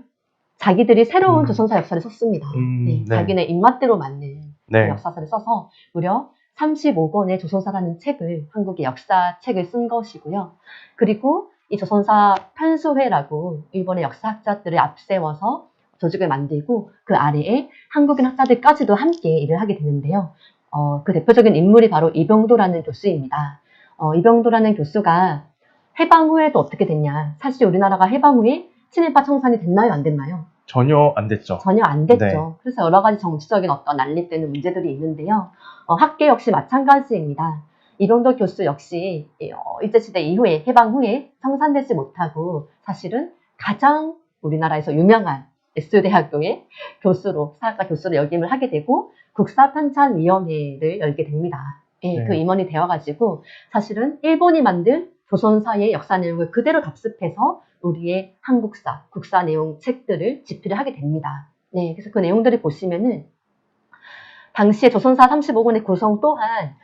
Speaker 1: 자기들이 새로운 조선사 역사를 썼습니다. 네,
Speaker 2: 네.
Speaker 1: 자기네 입맛대로 맞는
Speaker 2: 네.
Speaker 1: 역사서를 써서 무려 35권의 조선사라는 책을 한국의 역사책을 쓴 것이고요. 그리고 이 조선사 편수회라고 일본의 역사학자들을 앞세워서 조직을 만들고 그 아래에 한국인 학자들까지도 함께 일을 하게 되는데요. 그 대표적인 인물이 바로 이병도라는 교수입니다. 이병도라는 교수가 해방 후에도 어떻게 됐냐. 사실 우리나라가 해방 후에 친일파 청산이 됐나요? 안 됐나요?
Speaker 2: 전혀 안 됐죠.
Speaker 1: 전혀 안 됐죠.
Speaker 2: 네.
Speaker 1: 그래서 여러 가지 정치적인 어떤 난립되는 문제들이 있는데요. 학계 역시 마찬가지입니다. 이병도 교수 역시 일제시대 이후에 해방 후에 청산되지 못하고 사실은 가장 우리나라에서 유명한 S대학교의 교수로 사학과 교수로 역임을 하게 되고 국사편찬위원회를 열게 됩니다. 예,
Speaker 2: 네.
Speaker 1: 그 임원이 되어가지고 사실은 일본이 만든 조선사의 역사 내용을 그대로 답습해서 우리의 한국사, 국사 내용 책들을 집필을 하게 됩니다. 네, 그래서 그 내용들을 보시면은 당시에 조선사 35권의 구성 또한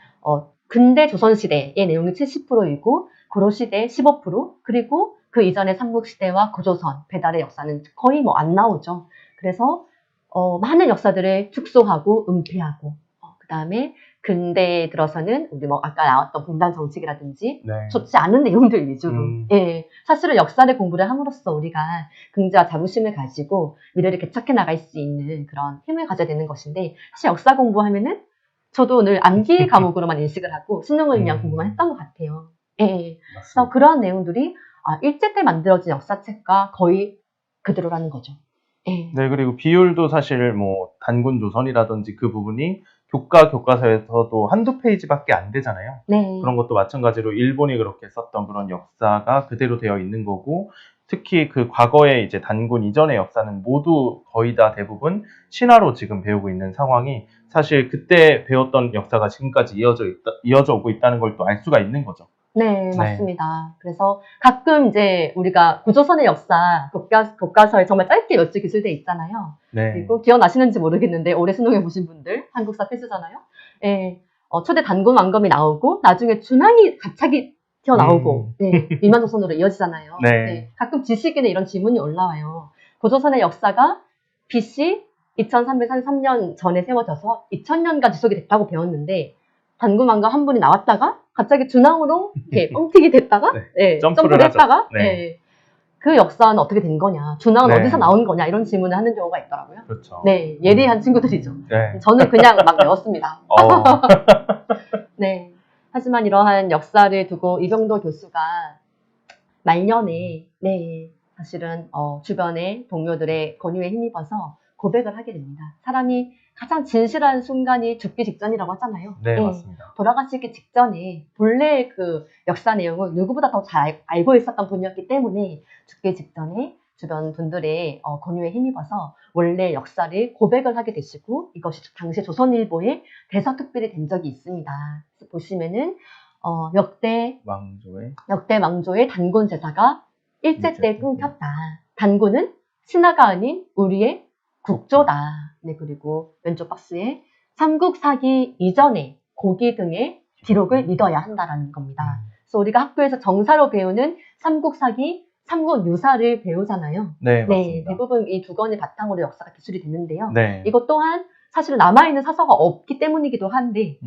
Speaker 1: 근대 조선시대의 내용이 70%이고 고려시대 15% 그리고 그 이전의 삼국시대와 고조선, 배달의 역사는 거의 안 나오죠. 그래서 많은 역사들을 축소하고 은폐하고 그 다음에 근대에 들어서는 우리 아까 나왔던 분단 정책이라든지
Speaker 2: 네.
Speaker 1: 좋지 않은 내용들 위주로 예, 사실은 역사를 공부를 함으로써 우리가 긍지와 자부심을 가지고 미래를 개척해 나갈 수 있는 그런 힘을 가져야 되는 것인데 사실 역사 공부하면은 저도 늘 암기 과목으로만 인식을 하고 수능을 위한 공부만 했던 것 같아요. 예, 그래서 그러한 내용들이 일제 때 만들어진 역사책과 거의 그대로라는 거죠. 예.
Speaker 2: 네, 그리고 비율도 사실 단군 조선이라든지 그 부분이 교과서에서도 한두 페이지밖에 안 되잖아요.
Speaker 1: 네.
Speaker 2: 그런 것도 마찬가지로 일본이 그렇게 썼던 그런 역사가 그대로 되어 있는 거고, 특히 그 과거에 이제 단군 이전의 역사는 모두 거의 다 대부분 신화로 지금 배우고 있는 상황이 사실 그때 배웠던 역사가 지금까지 이어져 오고 있다는 걸 또 알 수가 있는 거죠.
Speaker 1: 네, 맞습니다. 그래서 가끔 이제 우리가 구조선의 역사 교과서에 정말 짧게 몇 줄 기술돼 있잖아요.
Speaker 2: 네.
Speaker 1: 그리고 기억나시는지 모르겠는데 올해 수능해 보신 분들 한국사 필수잖아요. 예, 초대 단군 왕검이 나오고 나중에 준왕이 갑자기 튀어나오고 네, 위만조선으로 이어지잖아요.
Speaker 2: 네.
Speaker 1: 가끔 지식인에 이런 질문이 올라와요. 고조선의 역사가 BC 2333년 전에 세워져서 2000년간 지속이 됐다고 배웠는데 단군 왕검 한 분이 나왔다가 갑자기 준왕으로 이렇게 뻥튀기 됐다가 네, 점프를
Speaker 2: 하죠.
Speaker 1: 했다가
Speaker 2: 네.
Speaker 1: 네. 그 역사는 어떻게 된 거냐, 준왕은
Speaker 2: 네.
Speaker 1: 어디서 나온 거냐 이런 질문을 하는 경우가 있더라고요.
Speaker 2: 그렇죠.
Speaker 1: 네, 예리한 친구들이죠.
Speaker 2: 네.
Speaker 1: 저는 그냥 막 외웠습니다.
Speaker 2: 어,
Speaker 1: 네. 하지만 이러한 역사를 두고 이병도 교수가 말년에 사실은 주변의 동료들의 권유에 힘입어서 고백을 하게 됩니다. 사람이 가장 진실한 순간이 죽기 직전이라고 하잖아요.
Speaker 2: 네, 맞습니다.
Speaker 1: 돌아가시기 직전에 본래 그 역사 내용을 누구보다 더 잘 알고 있었던 분이었기 때문에 죽기 직전에 주변 분들의 권유에 힘입어서 원래 역사를 고백을 하게 되시고 이것이 당시 조선일보의 대서특필이 된 적이 있습니다. 그래서 보시면은 역대 왕조의 단군 제사가 일제 때 끊겼다. 단군은 신하가 아닌 우리의 국조다. 네, 그리고 왼쪽 박스에 삼국 사기 이전의 고기 등의 기록을 믿어야 한다라는 겁니다. 그래서 우리가 학교에서 정사로 배우는 삼국 사기, 삼국 유사를 배우잖아요.
Speaker 2: 네, 맞습니다.
Speaker 1: 대부분 이 두 권의 바탕으로 역사가 기술이 되는데요.
Speaker 2: 네.
Speaker 1: 이것 또한 사실 남아있는 사서가 없기 때문이기도 한데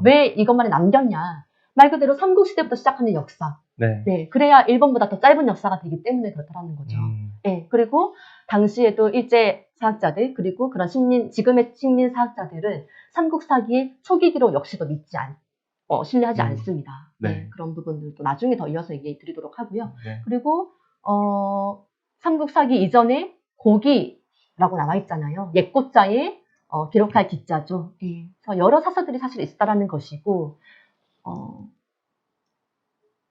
Speaker 1: 왜 이것만을 남겼냐. 말 그대로 삼국시대부터 시작하는 역사. 네, 그래야 일본보다 더 짧은 역사가 되기 때문에 그렇다는 거죠. 네, 그리고 당시에도 일제 사학자들 그리고 그런 지금의 식민 사학자들은 삼국사기의 초기 기록 역시도 신뢰하지 않습니다.
Speaker 2: 네.
Speaker 1: 그런 부분들도 나중에 더 이어서 얘기해 드리도록 하고요.
Speaker 2: 네.
Speaker 1: 그리고 삼국사기 이전에 고기라고 나와 있잖아요. 옛고자에 기록할 기자죠. 그래서 여러 사서들이 사실 있다라는 것이고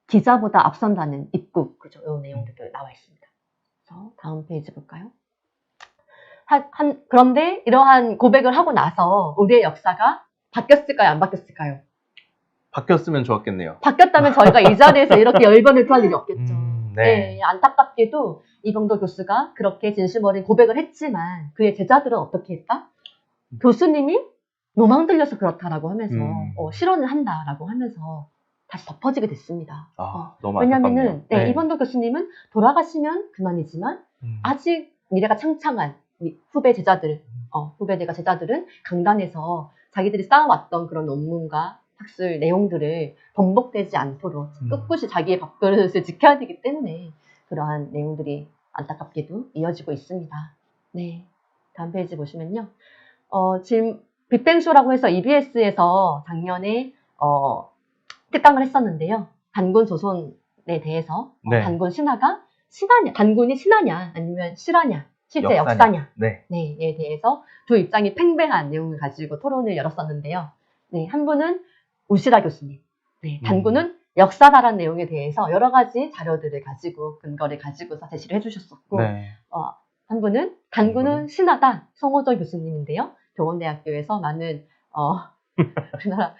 Speaker 1: 기자보다 앞선다는 입국 그죠? 이 내용들도 나와 있습니다. 그래서 다음 페이지 볼까요? 그런데 이러한 고백을 하고 나서 우리의 역사가 바뀌었을까요? 안 바뀌었을까요?
Speaker 2: 바뀌었으면 좋았겠네요.
Speaker 1: 바뀌었다면 저희가 이 자리에서 이렇게 열변을 토할 일이 없겠죠.
Speaker 2: 네.
Speaker 1: 안타깝게도 이병도 교수가 그렇게 진심 어린 고백을 했지만 그의 제자들은 어떻게 했다? 교수님이 노망 들려서 그렇다라고 하면서 실언을 한다라고 하면서 다시 덮어지게 됐습니다.
Speaker 2: 너무
Speaker 1: 왜냐면은
Speaker 2: 안타깝네요.
Speaker 1: 이병도 교수님은 돌아가시면 그만이지만 아직 미래가 창창한 후배 제자들은 강단에서 자기들이 쌓아왔던 그런 논문과 학술 내용들을 번복되지 않도록 끝끝이 자기의 밥그릇을 지켜야 되기 때문에 그러한 내용들이 안타깝게도 이어지고 있습니다. 네, 다음 페이지 보시면요. 지금 빅뱅쇼라고 해서 EBS에서 작년에 특강을 했었는데요. 단군 조선에 대해서 단군 신화가 단군이 신화냐 아니면 실화냐 실제 역사냐 에 대해서 두 입장이 팽배한 내용을 가지고 토론을 열었었는데요. 네, 한 분은 우시라 교수님, 단군은 역사다라는 내용에 대해서 여러 가지 자료들을 가지고 근거를 가지고서 제시를 해주셨었고 한 분은 단군은 신화다 송호정 교수님인데요. 교원대학교에서 많은 우리나라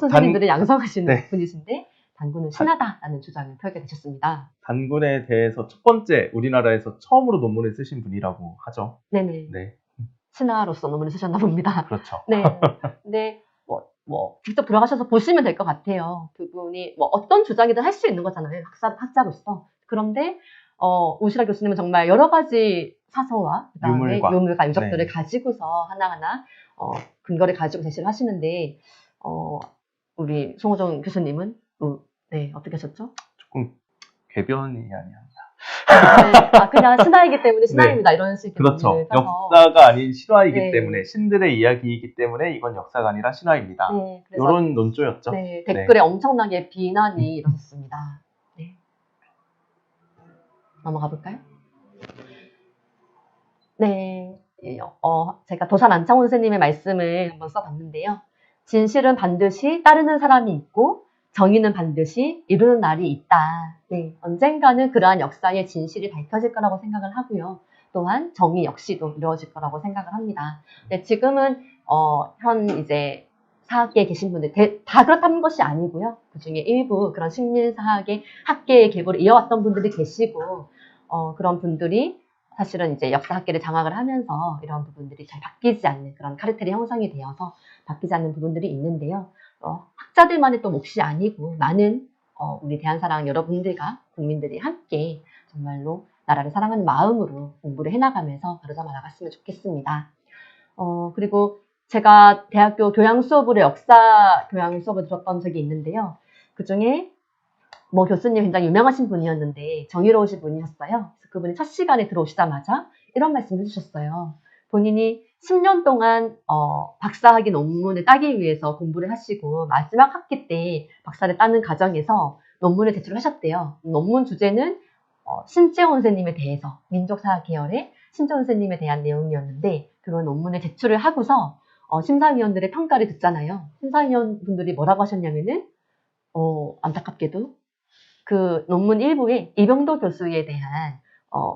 Speaker 1: 선생님들을 양성하시는 분이신데 단군은 신하다라는 주장을 펴게 되셨습니다.
Speaker 2: 단군에 대해서 첫 번째 우리나라에서 처음으로 논문을 쓰신 분이라고 하죠.
Speaker 1: 네네.
Speaker 2: 네.
Speaker 1: 신하로서 논문을 쓰셨나 봅니다.
Speaker 2: 그렇죠.
Speaker 1: 네. 근데 직접 들어가셔서 보시면 될 것 같아요. 그분이 어떤 주장이든 할 수 있는 거잖아요. 학자로서. 그런데 우시라 교수님은 정말 여러 가지 사서와 그다음에 유물과 유적들을 가지고서 하나하나 근거를 가지고 제시를 하시는데 우리 송호정 교수님은 어떻게 하셨죠?
Speaker 2: 조금 궤변이 아니야.
Speaker 1: 그냥 신화이기 때문에 신화입니다. 이런 식의
Speaker 2: 그렇죠. 역사가 아닌 신화이기 때문에 신들의 이야기이기 때문에 이건 역사가 아니라 신화입니다. 이런 논조였죠.
Speaker 1: 댓글에 엄청나게 비난이 일어섰습니다. 넘어가 볼까요? 네, 제가 도산 안창호 선생님의 말씀을 한번 써봤는데요. 진실은 반드시 따르는 사람이 있고 정의는 반드시 이루는 날이 있다. 네, 언젠가는 그러한 역사의 진실이 밝혀질 거라고 생각을 하고요. 또한 정의 역시도 이루어질 거라고 생각을 합니다. 네, 지금은 이제 사학계에 계신 분들 다 그렇다는 것이 아니고요. 그중에 일부 그런 식민사학의 학계의 계보를 이어왔던 분들이 계시고 그런 분들이 사실은 이제 역사학계를 장악을 하면서 이런 부분들이 잘 바뀌지 않는 그런 카르텔이 형성이 되어서 바뀌지 않는 부분들이 있는데요. 학자들만의 또 몫이 아니고 많은 우리 대한사랑 여러분들과 국민들이 함께 정말로 나라를 사랑하는 마음으로 공부를 해나가면서 바로잡아 나갔으면 좋겠습니다. 그리고 제가 대학교 교양 수업으로 역사 교양 수업을 들었던 적이 있는데요. 그 중에 뭐 교수님 굉장히 유명하신 분이었는데 정의로우신 분이셨어요. 그래서 그분이 첫 시간에 들어오시자마자 이런 말씀을 해주셨어요. 본인이 10년 동안 박사학위 논문을 따기 위해서 공부를 하시고 마지막 학기 때 박사를 따는 과정에서 논문을 제출하셨대요. 논문 주제는 신재원 선생님에 대해서 민족사학 계열의 신재원 선생님에 대한 내용이었는데 그런 논문을 제출을 하고서 심사위원들의 평가를 듣잖아요. 심사위원분들이 뭐라고 하셨냐면은 안타깝게도 그 논문 일부에 이병도 교수에 대한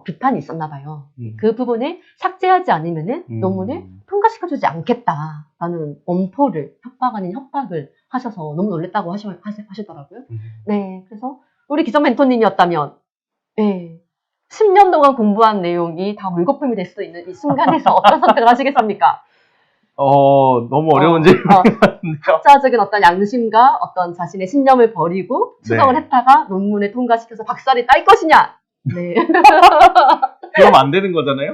Speaker 1: 비판이 있었나 봐요. 그 부분을 삭제하지 않으면은 논문을 통과시켜주지 않겠다라는 엄포를 협박 아닌 협박을 하셔서 너무 놀랬다고 하시더라고요. 네, 그래서 우리 기성 멘토님이었다면, 네, 10년 동안 공부한 내용이 다 물거품이 될 수 있는 이 순간에서 어떤 선택을 하시겠습니까?
Speaker 2: 너무 어려운 질문 같은데요.
Speaker 1: 학자적인 어떤 양심과 어떤 자신의 신념을 버리고 추정을
Speaker 2: 네.
Speaker 1: 했다가 논문을 통과시켜서 박사를 딸 것이냐? 네.
Speaker 2: 그럼 안 되는 거잖아요?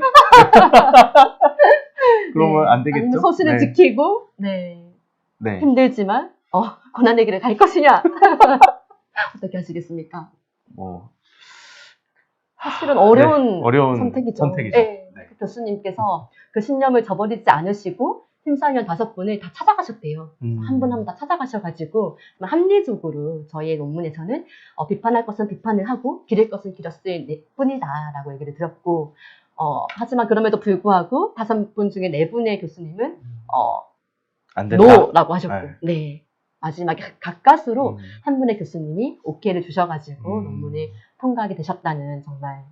Speaker 2: 그러면 안 되겠죠?
Speaker 1: 아니면 소신을
Speaker 2: 네.
Speaker 1: 지키고, 네.
Speaker 2: 네.
Speaker 1: 힘들지만, 고난의 길을 갈 것이냐? 어떻게 하시겠습니까?
Speaker 2: 뭐
Speaker 1: 사실은 어려운,
Speaker 2: 네, 어려운
Speaker 1: 선택이죠.
Speaker 2: 선택이죠.
Speaker 1: 네.
Speaker 2: 네.
Speaker 1: 그 교수님께서 그 신념을 저버리지 않으시고, 심사위원 5분을 다 찾아가셨대요. 한 분 한 분 다 찾아가셔가지고, 합리적으로 저희의 논문에서는 비판할 것은 비판을 하고, 기를 것은 길었을 뿐이다라고 얘기를 드렸고, 하지만 그럼에도 불구하고 5분 중에 4분의 교수님은,
Speaker 2: 안 된다.
Speaker 1: 노라고 하셨고, 네. 마지막에 가까스로 한 분의 교수님이 오케이를 주셔가지고 논문을 통과하게 되셨다는 정말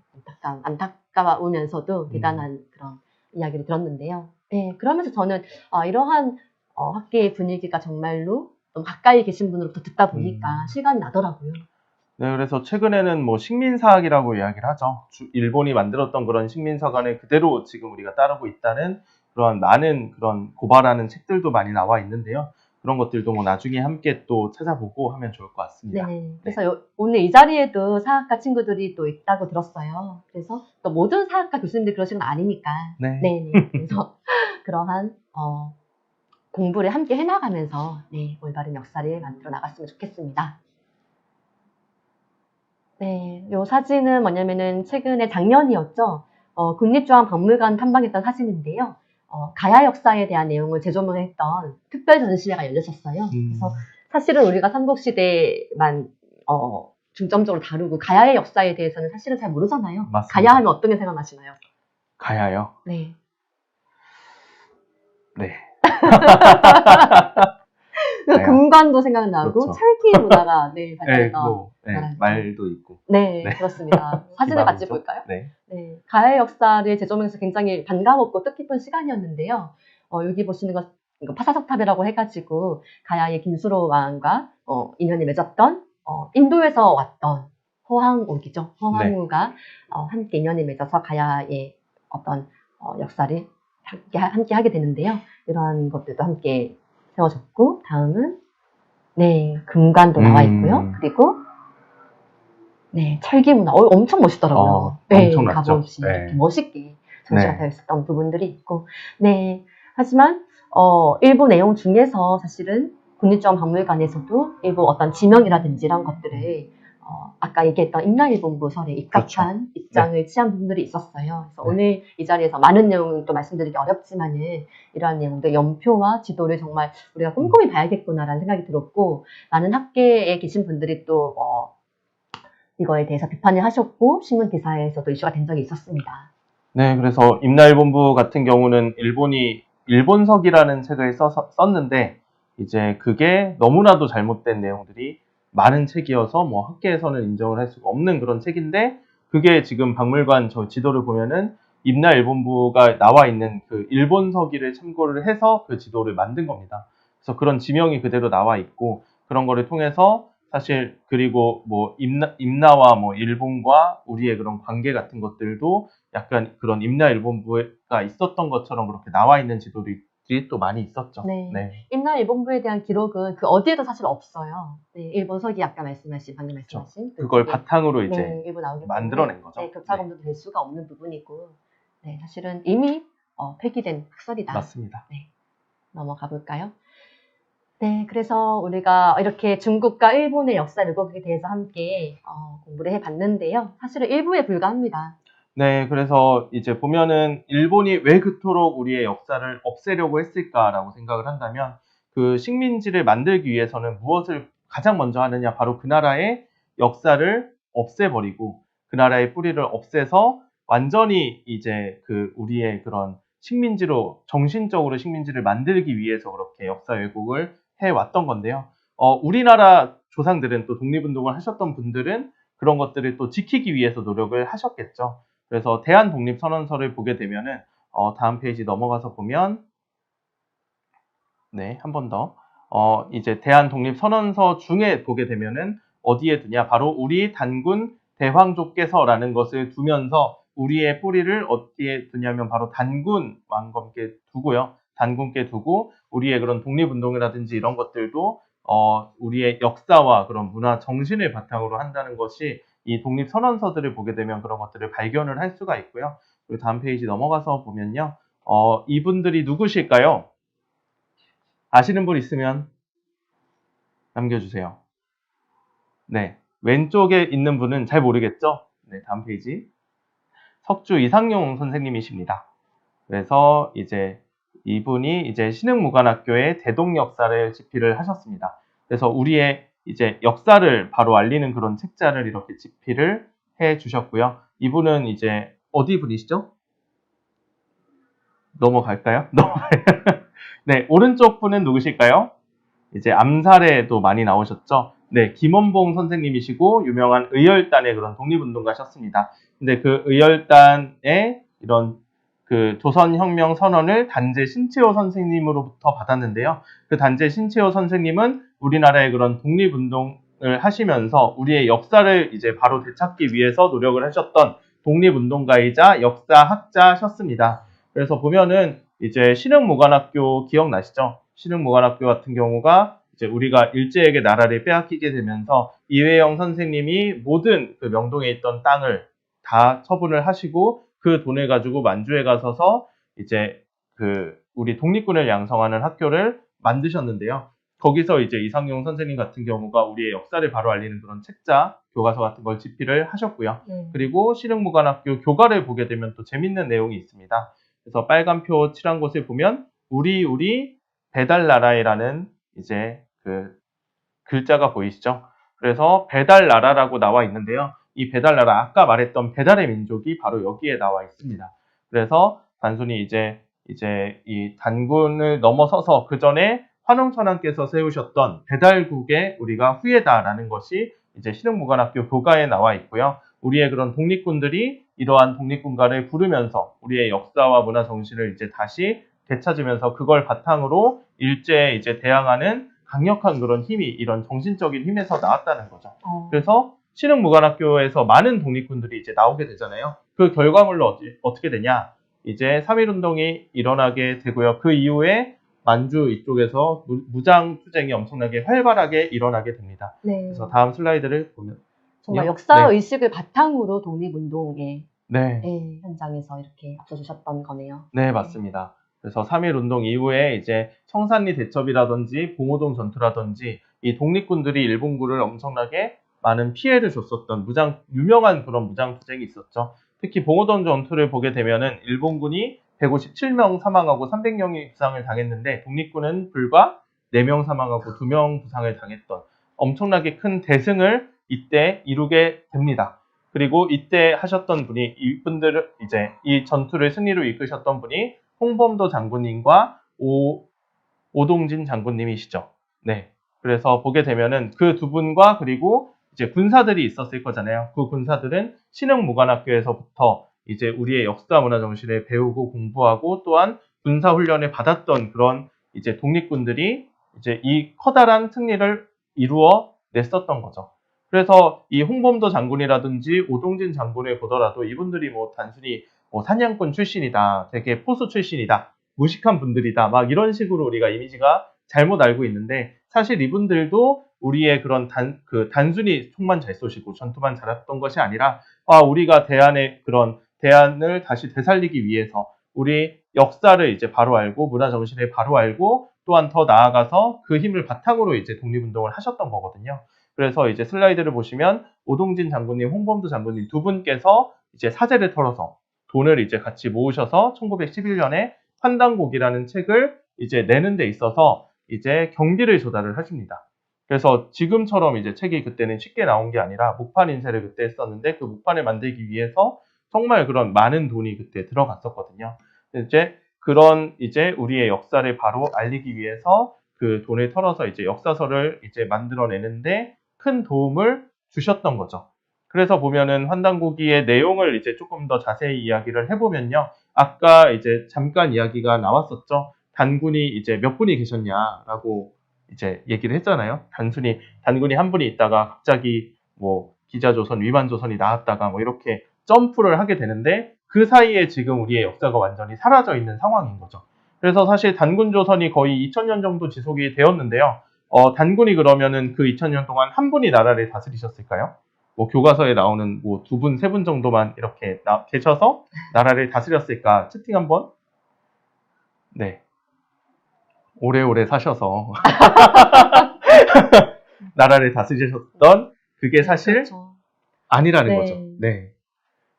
Speaker 1: 안타까우면서도 대단한 그런 이야기를 들었는데요. 네, 그러면서 저는 이러한 학계의 분위기가 정말로 좀 가까이 계신 분으로부터 듣다 보니까 실감이 나더라고요.
Speaker 2: 네, 그래서 최근에는 뭐 식민사학이라고 이야기를 하죠. 일본이 만들었던 그런 식민사관을 그대로 지금 우리가 따르고 있다는 그런 많은 그런 고발하는 책들도 많이 나와 있는데요. 그런 것들도 뭐 나중에 함께 또 찾아보고 하면 좋을 것 같습니다.
Speaker 1: 네, 그래서 오늘 이 자리에도 사학과 친구들이 또 있다고 들었어요. 그래서 또 모든 사학과 교수님들이 그러신 건 아니니까.
Speaker 2: 네.
Speaker 1: 네. 그래서 그러한 공부를 함께 해나가면서 네, 올바른 역사를 만들어 나갔으면 좋겠습니다. 네, 요 사진은 뭐냐면은 최근에 작년이었죠. 국립중앙박물관 탐방했던 사진인데요. 가야 역사에 대한 내용을 재조명했던 특별 전시회가 열렸었어요. 그래서 사실은 우리가 삼국시대만 중점적으로 다루고 가야의 역사에 대해서는 사실은 잘 모르잖아요.
Speaker 2: 맞습니다.
Speaker 1: 가야 하면 어떤 게 생각나시나요?
Speaker 2: 가야요?
Speaker 1: 네.
Speaker 2: 네.
Speaker 1: 그 금관도 생각나고
Speaker 2: 그렇죠.
Speaker 1: 철기 문화가 네,
Speaker 2: 네,
Speaker 1: 발달했던
Speaker 2: 네,
Speaker 1: 나라죠.
Speaker 2: 말도 있고.
Speaker 1: 네,
Speaker 2: 네.
Speaker 1: 그렇습니다. 사진을 같이
Speaker 2: 기반이죠.
Speaker 1: 볼까요?
Speaker 2: 네.
Speaker 1: 네, 가야의 역사를 재조명해서 굉장히 반가웠고 뜻깊은 시간이었는데요. 여기 보시는 것 이거 파사석탑이라고 해가지고 가야의 김수로 왕과 인연이 맺었던 인도에서 왔던 허황옥이죠. 허황우가 함께 인연이 맺어서 가야의 어떤 역사를 함께 하게 되는데요. 이러한 것들도 함께 세워졌고 다음은 네 금관도 나와 있고요. 그리고 네 철기 문화 엄청 멋있더라고요. 네,
Speaker 2: 엄청났죠.
Speaker 1: 값없이
Speaker 2: 네.
Speaker 1: 이렇게 멋있게 전시가
Speaker 2: 네.
Speaker 1: 되어 있었던 부분들이 있고 네 하지만 일부 내용 중에서 사실은 국립중앙박물관에서도 일부 어떤 지명이라든지 이런 것들을 아까 얘기했던 임나일본부설에 입각한
Speaker 2: 그렇죠.
Speaker 1: 입장을 취한 부분들이 있었어요. 그래서 오늘 이 자리에서 많은 내용을 또 말씀드리기 어렵지만은 이러한 내용들 연표와 지도를 정말 우리가 꼼꼼히 봐야겠구나라는 생각이 들었고 많은 학계에 계신 분들이 또 이거에 대해서 비판을 하셨고 신문 기사에서도 이슈가 된 적이 있었습니다.
Speaker 2: 네, 그래서 임나일본부 같은 경우는 일본이 일본석이라는 책을 썼는데 이제 그게 너무나도 잘못된 내용들이 많은 책이어서 뭐 학계에서는 인정을 할 수가 없는 그런 책인데 그게 지금 박물관 저 지도를 보면은 임나일본부가 나와 있는 그 일본서기를 참고를 해서 그 지도를 만든 겁니다. 그래서 그런 지명이 그대로 나와 있고 그런 거를 통해서 사실 그리고 뭐 임나와 뭐 일본과 우리의 그런 관계 같은 것들도 약간 그런 임나 일본부가 있었던 것처럼 그렇게 나와 있는 지도들이 또 많이 있었죠.
Speaker 1: 네. 임나 일본부에 대한 기록은 그 어디에도 사실 없어요. 네, 일본 서기 아까 방금 말씀하신
Speaker 2: 그걸
Speaker 1: 그쪽에,
Speaker 2: 바탕으로 이제
Speaker 1: 네, 일부 나오기
Speaker 2: 만들어낸
Speaker 1: 때문에,
Speaker 2: 거죠.
Speaker 1: 네, 교차 검토도 될 수가 없는 부분이고, 네, 사실은 이미 폐기된 학설이다.
Speaker 2: 맞습니다.
Speaker 1: 네, 넘어가 볼까요? 네, 그래서 우리가 이렇게 중국과 일본의 역사 왜곡에 대해서 함께 공부를 해봤는데요. 사실은 일부에 불과합니다.
Speaker 2: 네, 그래서 이제 보면은 일본이 왜 그토록 우리의 역사를 없애려고 했을까라고 생각을 한다면 그 식민지를 만들기 위해서는 무엇을 가장 먼저 하느냐? 바로 그 나라의 역사를 없애버리고 그 나라의 뿌리를 없애서 완전히 이제 그 우리의 그런 식민지로 정신적으로 식민지를 만들기 위해서 그렇게 역사 왜곡을 해왔던 건데요. 우리나라 조상들은 또 독립운동을 하셨던 분들은 그런 것들을 또 지키기 위해서 노력을 하셨겠죠. 그래서 대한독립선언서를 보게 되면은 다음 페이지 넘어가서 보면 네, 한 번 더. 이제 대한독립선언서 중에 보게 되면은 어디에 두냐? 바로 우리 단군 대황족께서라는 것을 두면서 우리의 뿌리를 어디에 두냐면 바로 단군 왕검께 두고요. 단군께 두고 우리의 그런 독립운동이라든지 이런 것들도 우리의 역사와 그런 문화 정신을 바탕으로 한다는 것이 이 독립선언서들을 보게 되면 그런 것들을 발견을 할 수가 있고요. 그리고 다음 페이지 넘어가서 보면요. 이분들이 누구실까요? 아시는 분 있으면 남겨주세요. 네, 왼쪽에 있는 분은 잘 모르겠죠? 네, 다음 페이지. 석주 이상용 선생님이십니다. 그래서 이제 이분이 이제 신흥무관학교의 대동역사를 집필을 하셨습니다. 그래서 우리의 이제 역사를 바로 알리는 그런 책자를 이렇게 집필을 해 주셨고요. 이분은 이제 어디 분이시죠? 넘어갈까요? 네, 오른쪽 분은 누구실까요? 이제 암살에도 많이 나오셨죠? 네, 김원봉 선생님이시고 유명한 의열단의 그런 독립운동가셨습니다. 근데 그 의열단의 이런 그 조선혁명 선언을 단재 신채호 선생님으로부터 받았는데요. 그 단재 신채호 선생님은 우리나라의 그런 독립운동을 하시면서 우리의 역사를 이제 바로 되찾기 위해서 노력을 하셨던 독립운동가이자 역사학자셨습니다. 그래서 보면은 이제 신흥무관학교 기억나시죠? 신흥무관학교 같은 경우가 이제 우리가 일제에게 나라를 빼앗기게 되면서 이회영 선생님이 모든 그 명동에 있던 땅을 다 처분을 하시고 그 돈을 가지고 만주에 가서서 이제 그 우리 독립군을 양성하는 학교를 만드셨는데요. 거기서 이제 이상용 선생님 같은 경우가 우리의 역사를 바로 알리는 그런 책자, 교과서 같은 걸 집필을 하셨고요. 그리고 신흥무관학교 교과를 보게 되면 또 재밌는 내용이 있습니다. 그래서 빨간표 칠한 곳을 보면 우리 배달나라에라는 이제 그 글자가 보이시죠? 그래서 배달나라라고 나와 있는데요. 이 배달나라, 아까 말했던 배달의 민족이 바로 여기에 나와 있습니다. 그래서 단순히 이제 이 단군을 넘어서서 그 전에 환웅천왕께서 세우셨던 배달국의 우리가 후예다라는 것이 이제 신흥무관학교 교과에 나와 있고요. 우리의 그런 독립군들이 이러한 독립군가를 부르면서 우리의 역사와 문화 정신을 이제 다시 되찾으면서 그걸 바탕으로 일제에 이제 대항하는 강력한 그런 힘이 이런 정신적인 힘에서 나왔다는 거죠. 그래서 신흥무관학교에서 많은 독립군들이 이제 나오게 되잖아요. 그 결과물로 어떻게 되냐? 이제 3.1운동이 일어나게 되고요. 그 이후에 만주 이쪽에서 무장 투쟁이 엄청나게 활발하게 일어나게 됩니다.
Speaker 1: 네.
Speaker 2: 그래서 다음 슬라이드를 보면
Speaker 1: 정말 역사
Speaker 2: 네.
Speaker 1: 의식을 바탕으로 독립운동의
Speaker 2: 네.
Speaker 1: 현장에서 이렇게 앞서주셨던 거네요.
Speaker 2: 네, 맞습니다. 그래서 3.1운동 이후에 이제 청산리 대첩이라든지 봉오동 전투라든지 이 독립군들이 일본군을 엄청나게 많은 피해를 줬었던 유명한 그런 무장 투쟁이 있었죠. 특히 봉오동 전투를 보게 되면은 일본군이 157명 사망하고 300명의 부상을 당했는데 독립군은 불과 4명 사망하고 2명 부상을 당했던 엄청나게 큰 대승을 이때 이루게 됩니다. 그리고 이때 하셨던 분이 이분들을 이제 이 전투를 승리로 이끄셨던 분이 홍범도 장군님과 오동진 장군님이시죠. 네. 그래서 보게 되면은 그 두 분과 그리고 이제 군사들이 있었을 거잖아요. 그 군사들은 신흥무관학교에서부터 이제 우리의 역사 문화 정신을 배우고 공부하고 또한 군사 훈련을 받았던 그런 이제 독립군들이 이제 이 커다란 승리를 이루어 냈었던 거죠. 그래서 이 홍범도 장군이라든지 오동진 장군을 보더라도 이분들이 뭐 단순히 뭐 사냥꾼 출신이다, 되게 포수 출신이다, 무식한 분들이다, 막 이런 식으로 우리가 이미지가 잘못 알고 있는데 사실 이분들도 우리의 그런 단순히 총만 잘 쏘시고 전투만 잘했던 것이 아니라 우리가 대안을 다시 되살리기 위해서 우리 역사를 이제 바로 알고 문화 정신을 바로 알고 또한 더 나아가서 그 힘을 바탕으로 이제 독립운동을 하셨던 거거든요. 그래서 이제 슬라이드를 보시면 오동진 장군님, 홍범도 장군님 두 분께서 이제 사재를 털어서 돈을 이제 같이 모으셔서 1911년에 환단곡이라는 책을 이제 내는 데 있어서 이제 경비를 조달을 하십니다. 그래서 지금처럼 이제 책이 그때는 쉽게 나온 게 아니라 목판 인쇄를 그때 했었는데 그 목판을 만들기 위해서 정말 그런 많은 돈이 그때 들어갔었거든요. 이제 우리의 역사를 바로 알리기 위해서 그 돈을 털어서 이제 역사서를 이제 만들어내는데 큰 도움을 주셨던 거죠. 그래서 보면은 환단고기의 내용을 이제 조금 더 자세히 이야기를 해보면요. 아까 이제 잠깐 이야기가 나왔었죠. 단군이 이제 몇 분이 계셨냐라고 이제 얘기를 했잖아요. 단순히 단군이 한 분이 있다가 갑자기 뭐 기자조선, 위만조선이 나왔다가 뭐 이렇게 점프를 하게 되는데 그 사이에 지금 우리의 역사가 완전히 사라져 있는 상황인 거죠. 그래서 사실 단군조선이 거의 2000년 정도 지속이 되었는데요. 단군이 그러면은 그 2000년 동안 한 분이 나라를 다스리셨을까요? 뭐 교과서에 나오는 뭐 두 분, 세 분 정도만 이렇게 계셔서 나라를 다스렸을까? 채팅 한번. 네. 오래오래 사셔서 나라를 다스리셨던 그게 사실
Speaker 1: 그렇죠.
Speaker 2: 아니라는
Speaker 1: 네.
Speaker 2: 거죠. 네.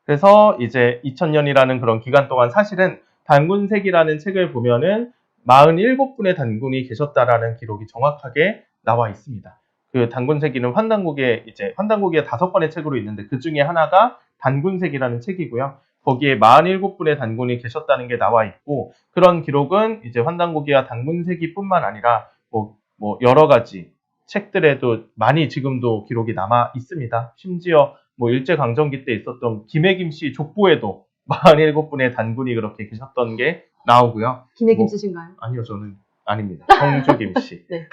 Speaker 2: 그래서 이제 2000년이라는 그런 기간 동안 사실은 단군색이라는 책을 보면은 47분의 단군이 계셨다라는 기록이 정확하게 나와 있습니다. 그 단군세기는 환단고기에 5권의 책으로 있는데 그 중에 하나가 단군색이라는 책이고요. 거기에 47분의 단군이 계셨다는 게 나와 있고 그런 기록은 이제 환단고기와 단군세기뿐만 아니라 뭐 여러 가지 책들에도 많이 지금도 기록이 남아 있습니다. 심지어 뭐 일제강점기 때 있었던 김해김 씨 족보에도 47분의 단군이 그렇게 계셨던 게 나오고요.
Speaker 1: 김해김 씨신가요?
Speaker 2: 아니요, 저는 아닙니다. 경주김 씨.
Speaker 1: 네.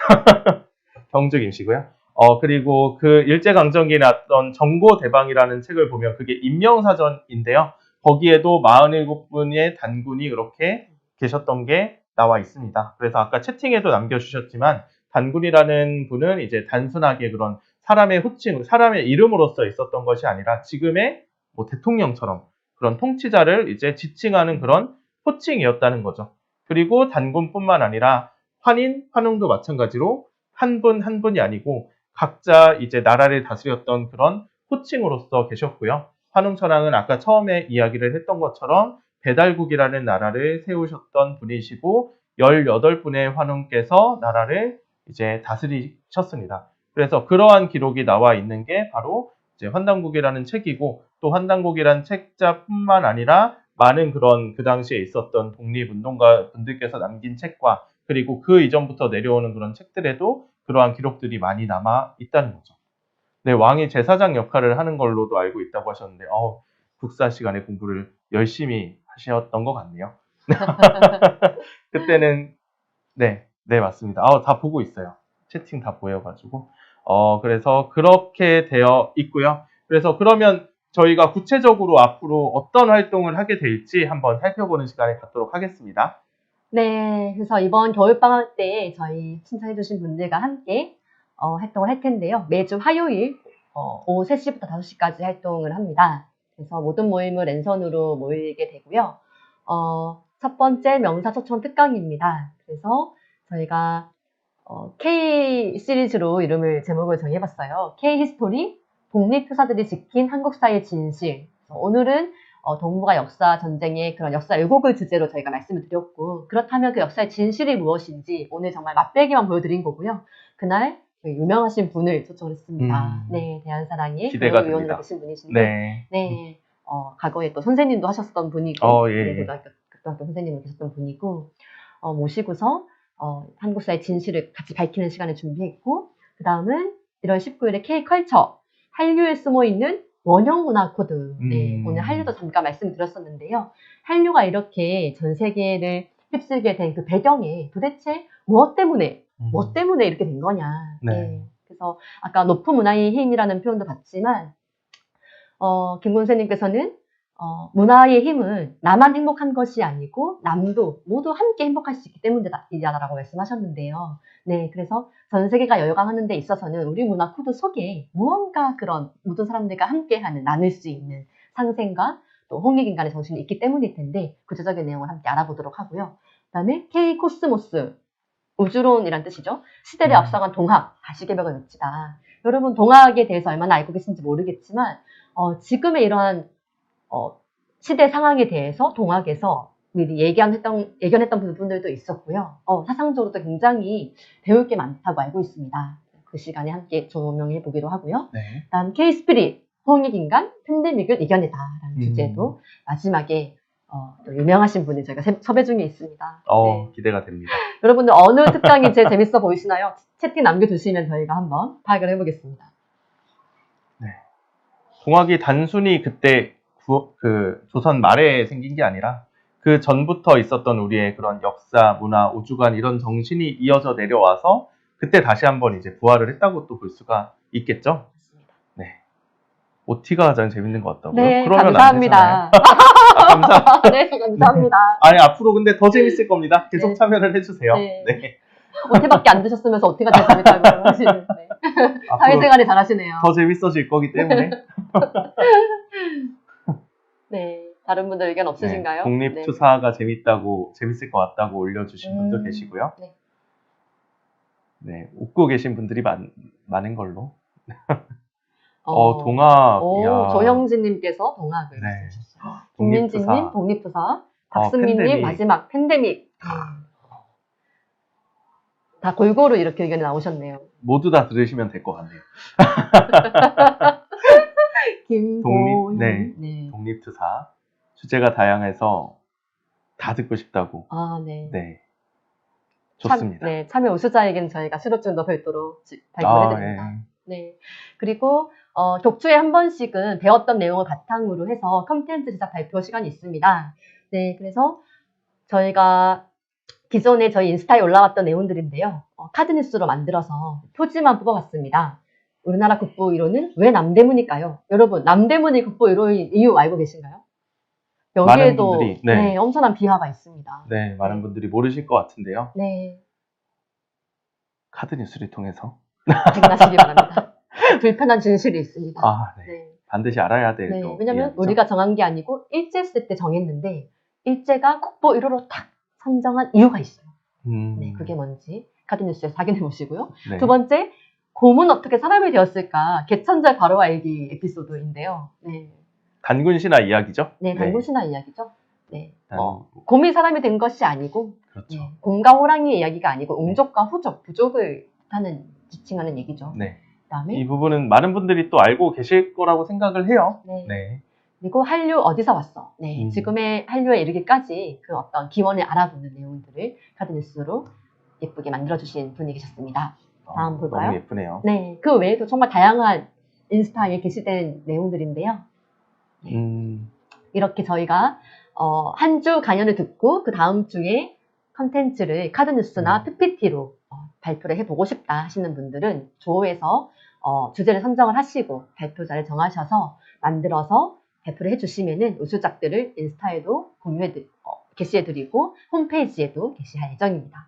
Speaker 2: 경주김 씨고요. 그리고 그 일제강점기에 났던 정고대방이라는 책을 보면 그게 인명사전인데요. 거기에도 47분의 단군이 그렇게 계셨던 게 나와 있습니다. 그래서 아까 채팅에도 남겨주셨지만 단군이라는 분은 이제 단순하게 그런 사람의 호칭, 사람의 이름으로서 있었던 것이 아니라 지금의 뭐 대통령처럼 그런 통치자를 이제 지칭하는 그런 호칭이었다는 거죠. 그리고 단군뿐만 아니라 환웅도 마찬가지로 한 분 한 분이 아니고 각자 이제 나라를 다스렸던 그런 호칭으로서 계셨고요. 환웅천황은 아까 처음에 이야기를 했던 것처럼 배달국이라는 나라를 세우셨던 분이시고 18분의 환웅께서 나라를 이제 다스리셨습니다. 그래서 그러한 기록이 나와 있는 게 바로 이제 환단국이라는 책이고 또 환단국이라는 책자뿐만 아니라 많은 그런 그 당시에 있었던 독립운동가 분들께서 남긴 책과 그리고 그 이전부터 내려오는 그런 책들에도 그러한 기록들이 많이 남아 있다는 거죠. 네, 왕이 제사장 역할을 하는 걸로도 알고 있다고 하셨는데, 국사 시간에 공부를 열심히 하셨던 것 같네요. 그때는, 네, 맞습니다. 다 보고 있어요. 채팅 다 보여가지고. 그래서 그렇게 되어 있고요. 그래서 그러면 저희가 구체적으로 앞으로 어떤 활동을 하게 될지 한번 살펴보는 시간을 갖도록 하겠습니다.
Speaker 1: 네, 그래서 이번 겨울방학 때 저희 신청해주신 분들과 함께 활동을 할 텐데요. 매주 화요일 오후 3시부터 5시까지 활동을 합니다. 그래서 모든 모임을 랜선으로 모이게 되고요. 첫 번째 명사 초청 특강입니다. 그래서 저희가 K 시리즈로 제목을 정해봤어요. K 히스토리, 독립투사들이 지킨 한국사의 진실. 오늘은 동북아 역사 전쟁의 그런 역사 왜곡을 주제로 저희가 말씀을 드렸고, 그렇다면 그 역사의 진실이 무엇인지 오늘 정말 맛배기만 보여드린 거고요. 그날 유명하신 분을 초청을 했습니다. 네, 대한사랑의
Speaker 2: 기대가
Speaker 1: 위원으로
Speaker 2: 됩니다.
Speaker 1: 계신 분이신데, 네, 과거에 또 선생님도 하셨던 분이고,
Speaker 2: 예.
Speaker 1: 네, 고등학교 선생님을 계셨던 분이고, 모시고서 한국사의 진실을 같이 밝히는 시간을 준비했고, 그 다음은 1월 19일에 K컬처, 한류에 숨어있는 원형문화 코드. 네, 오늘 한류도 잠깐 말씀드렸었는데요. 한류가 이렇게 전 세계를 휩쓸게 된 그 배경에 도대체 무엇 때문에 뭐 때문에 이렇게 된 거냐.
Speaker 2: 네.
Speaker 1: 그래서 아까 높은 문화의 힘이라는 표현도 봤지만 김군세님께서는 문화의 힘은 나만 행복한 것이 아니고 남도 모두 함께 행복할 수 있기 때문이다라고 말씀하셨는데요. 네, 그래서 전 세계가 열광하는 데 있어서는 우리 문화 코드 속에 무언가 그런 모든 사람들과 함께하는 나눌 수 있는 상생과 또 홍익인간의 정신이 있기 때문일 텐데 구체적인 내용을 함께 알아보도록 하고요. 그다음에 K-코스모스 우주론이란 뜻이죠. 시대를 앞서간 동학, 가시개벽을 외치다. 여러분 동학에 대해서 얼마나 알고 계신지 모르겠지만 지금의 이러한 시대 상황에 대해서 동학에서 미리 예견했던 부분들도 있었고요. 사상적으로도 굉장히 배울 게 많다고 알고 있습니다. 그 시간에 함께 조명해 보기로 하고요.
Speaker 2: 네.
Speaker 1: 다음 K-스피릿, 홍익인간, 팬데믹을 이겨내다라는 주제도 마지막에 또 유명하신 분이 저희가 섭외 중에 있습니다. 네.
Speaker 2: 기대가 됩니다.
Speaker 1: 여러분들 어느 특강이 제일 재밌어 보이시나요? 채팅 남겨주시면 저희가 한번 파악을 해보겠습니다.
Speaker 2: 네. 동학이 단순히 그때 조선 말에 생긴 게 아니라 그 전부터 있었던 우리의 그런 역사, 문화, 우주관 이런 정신이 이어져 내려와서 그때 다시 한번 이제 부활을 했다고 또 볼 수가 있겠죠?
Speaker 1: 맞습니다.
Speaker 2: 네. OT가 가장 재밌는 것 같다고요?
Speaker 1: 네,
Speaker 2: 그러면
Speaker 1: 감사합니다.
Speaker 2: 감사합니다.
Speaker 1: 네, 감사합니다.
Speaker 2: 아니, 앞으로 근데 더 재밌을 겁니다. 계속
Speaker 1: 네.
Speaker 2: 참여를 해주세요.
Speaker 1: 네.
Speaker 2: 네.
Speaker 1: OT밖에 안 드셨으면서 OT가 제일 재밌다고 하시는데
Speaker 2: 앞으로
Speaker 1: 사회생활이 잘하시네요.
Speaker 2: 더 재밌어질 거기 때문에.
Speaker 1: 네, 다른 분들 의견 없으신가요?
Speaker 2: 독립투사가 재밌을 것 같다고 올려주신 분도 계시고요.
Speaker 1: 네.
Speaker 2: 네, 웃고 계신 분들이 많은 걸로.
Speaker 1: 오,
Speaker 2: 동학이야.
Speaker 1: 조형진님께서 동학을
Speaker 2: 네.
Speaker 1: 말씀하셨어요.
Speaker 2: 독립투사.
Speaker 1: 김민지님 독립투사, 박승민님
Speaker 2: 팬데믹.
Speaker 1: 마지막 팬데믹. 다 골고루 이렇게 의견이 나오셨네요.
Speaker 2: 모두 다 들으시면 될 것 같네요.
Speaker 1: 김보현.
Speaker 2: 네. 독립투사. 주제가 다양해서 다 듣고 싶다고.
Speaker 1: 네.
Speaker 2: 네. 좋습니다.
Speaker 1: 참여 우수자에게는 저희가 수료증도 별도로 발급해드립니다. 네. 그리고 격주에 한 번씩은 배웠던 내용을 바탕으로 해서 컨텐츠 제작 발표 시간이 있습니다. 네, 그래서 저희가 기존에 저희 인스타에 올라왔던 내용들인데요. 카드 뉴스로 만들어서 표지만 뽑아봤습니다. 우리나라 국보 1호는 왜 남대문일까요? 여러분, 남대문이 국보 1호인 이유 알고 계신가요? 여기에도
Speaker 2: 많은 분들이,
Speaker 1: 엄청난 비하가 있습니다.
Speaker 2: 네, 많은 분들이 모르실 것 같은데요.
Speaker 1: 네,
Speaker 2: 카드 뉴스를 통해서.
Speaker 1: 확인하시기 바랍니다. 불편한 진실이 있습니다.
Speaker 2: 네. 반드시 알아야 될
Speaker 1: 네,
Speaker 2: 또
Speaker 1: 왜냐면
Speaker 2: 이야기죠.
Speaker 1: 우리가 정한 게 아니고 일제 쓸 때 정했는데 일제가 국보 1호로 딱 선정한 이유가 있어요. 네, 그게 뭔지 카드 뉴스에서 확인해 보시고요.
Speaker 2: 네.
Speaker 1: 두 번째, 곰은 어떻게 사람이 되었을까? 개천절 바로 알기 에피소드인데요. 네,
Speaker 2: 단군 신화 이야기죠?
Speaker 1: 네, 단군신화 이야기죠. 네,
Speaker 2: 단-
Speaker 1: 곰이 사람이 된 것이 아니고
Speaker 2: 그렇죠.
Speaker 1: 곰과 호랑이의 이야기가 아니고 옹족과 후족, 부족을 지칭하는 얘기죠.
Speaker 2: 네.
Speaker 1: 그다음에
Speaker 2: 이 부분은 많은 분들이 또 알고 계실 거라고 생각을 해요.
Speaker 1: 네.
Speaker 2: 네.
Speaker 1: 그리고 한류 어디서 왔어? 네,
Speaker 2: 음.
Speaker 1: 지금의 한류에 이르기까지 그 어떤 기원을 알아보는 내용들을 카드 뉴스로 예쁘게 만들어주신 분이 계셨습니다. 다음 볼까요?
Speaker 2: 너무 예쁘네요.
Speaker 1: 네, 그 외에도 정말 다양한 인스타에 게시된 내용들인데요. 이렇게 저희가 한 주 강연을 듣고 그 다음 주에 컨텐츠를 카드 뉴스나 PPT로 발표를 해보고 싶다 하시는 분들은 조에서 주제를 선정을 하시고 발표자를 정하셔서 만들어서 발표를 해주시면은 우수작들을 인스타에도 게시해드리고 홈페이지에도 게시할 예정입니다.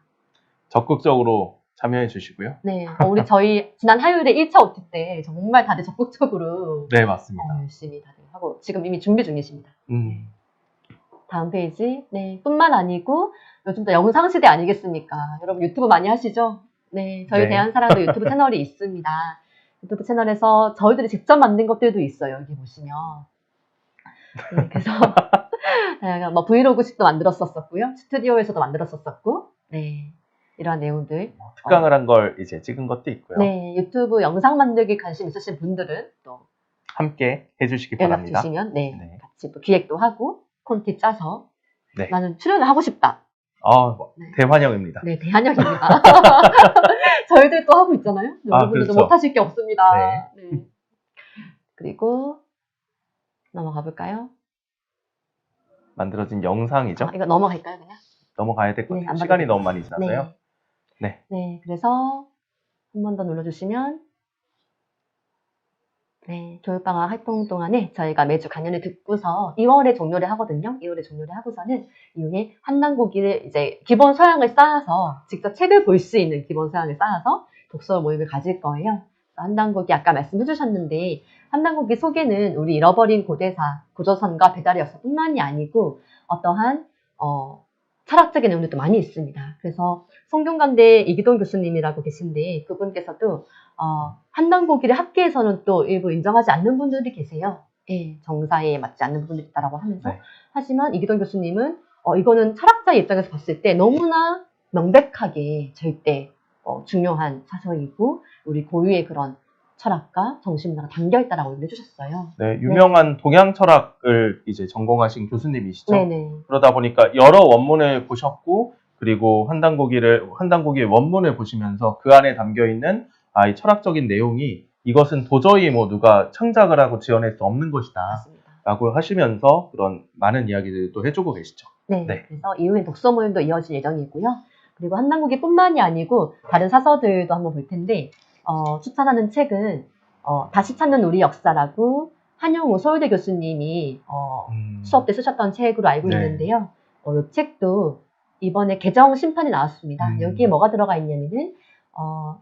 Speaker 2: 적극적으로 참여해 주시고요.
Speaker 1: 네, 저희 지난 화요일에 1차 OT 때 정말 다들 적극적으로
Speaker 2: 네, 맞습니다.
Speaker 1: 열심히 다들 하고 지금 이미 준비 중이십니다. 다음 페이지. 네, 뿐만 아니고 요즘 또 영상 시대 아니겠습니까? 여러분 유튜브 많이 하시죠? 네, 저희
Speaker 2: 네.
Speaker 1: 대한사랑도 유튜브 채널이 있습니다. 유튜브 채널에서 저희들이 직접 만든 것들도 있어요. 여기 보시면. 네, 그래서 다양한 브이로그식도 만들었었고요. 스튜디오에서도 만들었었고, 네, 이러한 내용들.
Speaker 2: 특강을 한 걸 이제 찍은 것도 있고요.
Speaker 1: 네, 유튜브 영상 만들기 관심 있으신 분들은 또
Speaker 2: 함께 해주시기
Speaker 1: 연락
Speaker 2: 바랍니다.
Speaker 1: 주시면 네,
Speaker 2: 네.
Speaker 1: 같이 또 기획도 하고 콘티 짜서
Speaker 2: 네.
Speaker 1: 나는 출연을 하고 싶다. 네.
Speaker 2: 대환영입니다.
Speaker 1: 네, 대한역입니다. 저희들 또 하고 있잖아요. 여러분들도
Speaker 2: 그렇죠.
Speaker 1: 못하실 게 없습니다. 네. 그리고 넘어가 볼까요?
Speaker 2: 만들어진 영상이죠.
Speaker 1: 이거 넘어갈까요, 그냥?
Speaker 2: 넘어가야 될 것
Speaker 1: 네,
Speaker 2: 같아요.
Speaker 1: 안
Speaker 2: 시간이
Speaker 1: 받아도
Speaker 2: 너무 많이 지나서요.
Speaker 1: 네.
Speaker 2: 네.
Speaker 1: 네, 그래서 한 번 더 눌러주시면 네, 교육방학 활동 동안에 저희가 매주 강연을 듣고서 2월에 종료를 하거든요. 2월에 종료를 하고서는 이후에 한단고기를 이제 기본 소양을 쌓아서 직접 책을 볼 수 있는 기본 소양을 쌓아서 독서 모임을 가질 거예요. 한단고기 아까 말씀해 주셨는데 한단고기 속에는 우리 잃어버린 고대사, 고조선과 배달의 역사뿐만이 아니고 어떠한 철학적인 내용들도 많이 있습니다. 그래서 성균관대 이기동 교수님이라고 계신데 그분께서도 한단고기를 학계에서는 또 일부 인정하지 않는 분들이 계세요. 예, 정사에 맞지 않는 부분들이 있다라고 하면서
Speaker 2: 네.
Speaker 1: 하지만 이기동 교수님은 이거는 철학자의 입장에서 봤을 때 너무나 명백하게 절대 중요한 사설이고 우리 고유의 그런 철학과 정신문화가 담겨있다라고 얘기해 주셨어요.
Speaker 2: 네, 유명한 동양 철학을 이제 전공하신 교수님이시죠.
Speaker 1: 네네.
Speaker 2: 그러다 보니까 여러 원문을 보셨고, 그리고 한단고기의 원문을 보시면서 그 안에 담겨 있는 이 철학적인 내용이 이것은 도저히 뭐 누가 창작을 하고 지어낼 수 없는 것이다.
Speaker 1: 맞습니다.
Speaker 2: 라고 하시면서 그런 많은 이야기들도 해주고 계시죠.
Speaker 1: 네,
Speaker 2: 네.
Speaker 1: 그래서 이후에 독서 모임도 이어질 예정이고요. 그리고 한단고기뿐만이 아니고 다른 사서들도 한번 볼 텐데 추천하는 책은 다시 찾는 우리 역사라고 한영우 서울대 교수님이 수업 때 쓰셨던 책으로 알고
Speaker 2: 네.
Speaker 1: 있는데요. 이 책도 이번에 개정 심판이 나왔습니다. 여기에 뭐가 들어가 있냐면은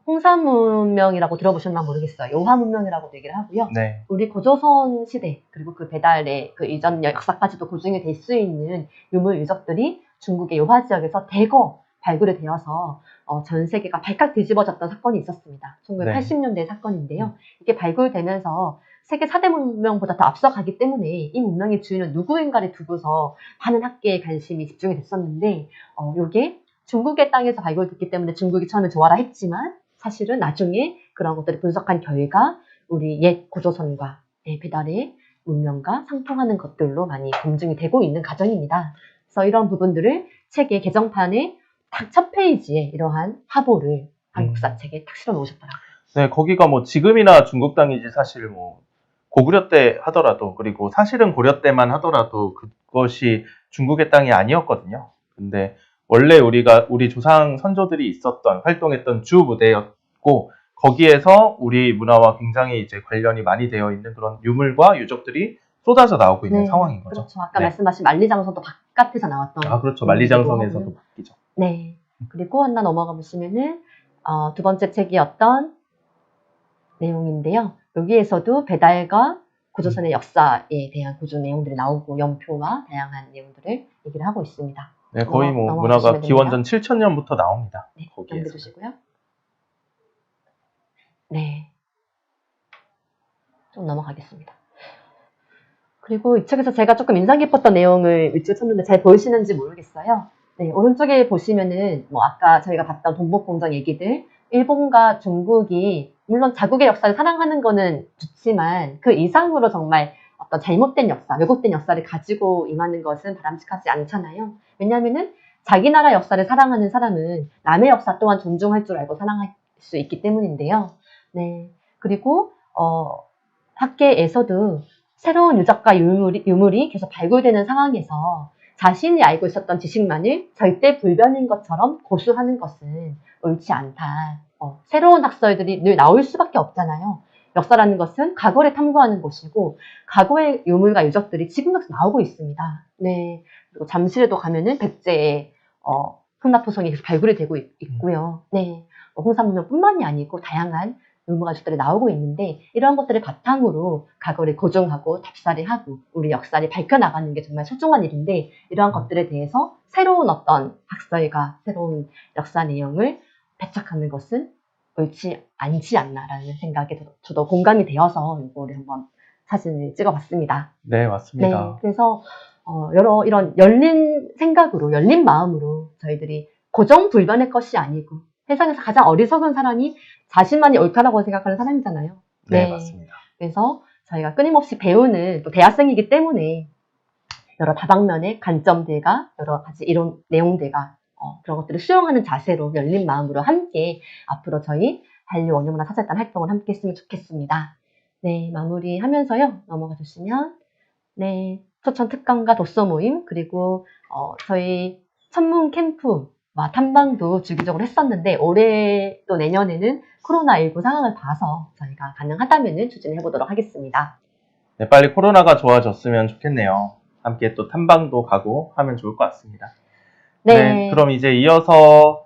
Speaker 1: 홍사문명이라고 들어보셨나 모르겠어요. 요하문명이라고 얘기를 하고요.
Speaker 2: 네.
Speaker 1: 우리 고조선 시대 그리고 그 배달의 그 이전 역사까지도 고증이 될 수 있는 유물 유적들이 중국의 요하 지역에서 대거 발굴이 되어서 전 세계가 발칵 뒤집어졌던 사건이 있었습니다. 1980년대 사건인데요. 이게 발굴되면서 세계 4대 문명보다 더 앞서가기 때문에 이 문명의 주인은 누구인가를 두고서 많은 학계의 관심이 집중이 됐었는데 이게 중국의 땅에서 발굴됐기 때문에 중국이 처음에 좋아라 했지만 사실은 나중에 그런 것들을 분석한 결과 우리 옛 고조선과 배달의 문명과 상통하는 것들로 많이 검증이 되고 있는 과정입니다. 그래서 이런 부분들을 책의 개정판에 딱 첫 페이지에 이러한 화보를 한국사 책에 딱 실어 놓으셨더라고요.
Speaker 2: 네, 거기가 뭐 지금이나 중국 땅이지 사실 뭐 고구려 때 하더라도, 그리고 사실은 고려 때만 하더라도 그것이 중국의 땅이 아니었거든요. 근데 원래 우리 조상 선조들이 활동했던 주 무대였고, 거기에서 우리 문화와 굉장히 이제 관련이 많이 되어 있는 그런 유물과 유적들이 쏟아져 나오고 있는 상황인 거죠.
Speaker 1: 그렇죠. 아까
Speaker 2: 네.
Speaker 1: 말씀하신 만리장성도 바깥에서 나왔던.
Speaker 2: 그렇죠. 만리장성에서도 바뀌죠.
Speaker 1: 네. 그리고 하나 넘어가 보시면은 두 번째 책이 어떤 내용인데요. 여기에서도 배달과 고조선의 역사에 대한 고조 내용들이 나오고 연표와 다양한 내용들을 얘기를 하고 있습니다.
Speaker 2: 네, 거의 뭐
Speaker 1: 넘어가시면
Speaker 2: 문화가
Speaker 1: 됩니다.
Speaker 2: 기원전 7000년부터 나옵니다.
Speaker 1: 네,
Speaker 2: 거기에서.
Speaker 1: 넘겨주시고요. 네. 좀 넘어가겠습니다. 그리고 이 책에서 제가 조금 인상 깊었던 내용을 위치에 쳤는데 잘 보이시는지 모르겠어요. 네, 오른쪽에 보시면은 뭐 아까 저희가 봤던 동복공정 얘기들, 일본과 중국이 물론 자국의 역사를 사랑하는 거는 좋지만 그 이상으로 정말 어떤 잘못된 역사, 왜곡된 역사를 가지고 임하는 것은 바람직하지 않잖아요. 왜냐하면은 자기 나라 역사를 사랑하는 사람은 남의 역사 또한 존중할 줄 알고 사랑할 수 있기 때문인데요. 네, 그리고 학계에서도 새로운 유적과 유물이 계속 발굴되는 상황에서 자신이 알고 있었던 지식만을 절대 불변인 것처럼 고수하는 것은 옳지 않다. 새로운 학설들이 늘 나올 수밖에 없잖아요. 역사라는 것은 과거를 탐구하는 것이고 과거의 유물과 유적들이 지금도 나오고 있습니다. 네. 그리고 잠실에도 가면은 백제의 흥납토성이 계속 발굴이 되고 있고요. 네. 홍산문명뿐만이 아니고 다양한 유물과 유적들이 나오고 있는데 이런 것들을 바탕으로 과거를 고증하고 답사를 하고 우리 역사를 밝혀나가는 게 정말 소중한 일인데 이러한 것들에 대해서 새로운 어떤 학설과 새로운 역사 내용을 배척하는 것은 옳지 않지 않나라는 생각에 저도 공감이 되어서 이거를 한번 사진을 찍어봤습니다.
Speaker 2: 네, 맞습니다.
Speaker 1: 네, 그래서 여러 이런 열린 생각으로 열린 마음으로 저희들이 고정불변의 것이 아니고 세상에서 가장 어리석은 사람이 자신만이 옳다라고 생각하는 사람이잖아요.
Speaker 2: 네, 맞습니다.
Speaker 1: 그래서 저희가 끊임없이 배우는 또 대학생이기 때문에 여러 다방면의 관점들과 여러 가지 이런 내용들과 그런 것들을 수용하는 자세로 열린 마음으로 함께 앞으로 저희 한류 원효문화 사절단 활동을 함께 했으면 좋겠습니다. 네, 마무리하면서요. 넘어가 주시면 네, 초청 특강과 독서 모임 그리고 저희 천문 캠프 탐방도 주기적으로 했었는데 올해 또 내년에는 코로나19 상황을 봐서 저희가 가능하다면 추진해 보도록 하겠습니다.
Speaker 2: 네, 빨리 코로나가 좋아졌으면 좋겠네요. 함께 또 탐방도 가고 하면 좋을 것 같습니다. 네, 그럼 이제 이어서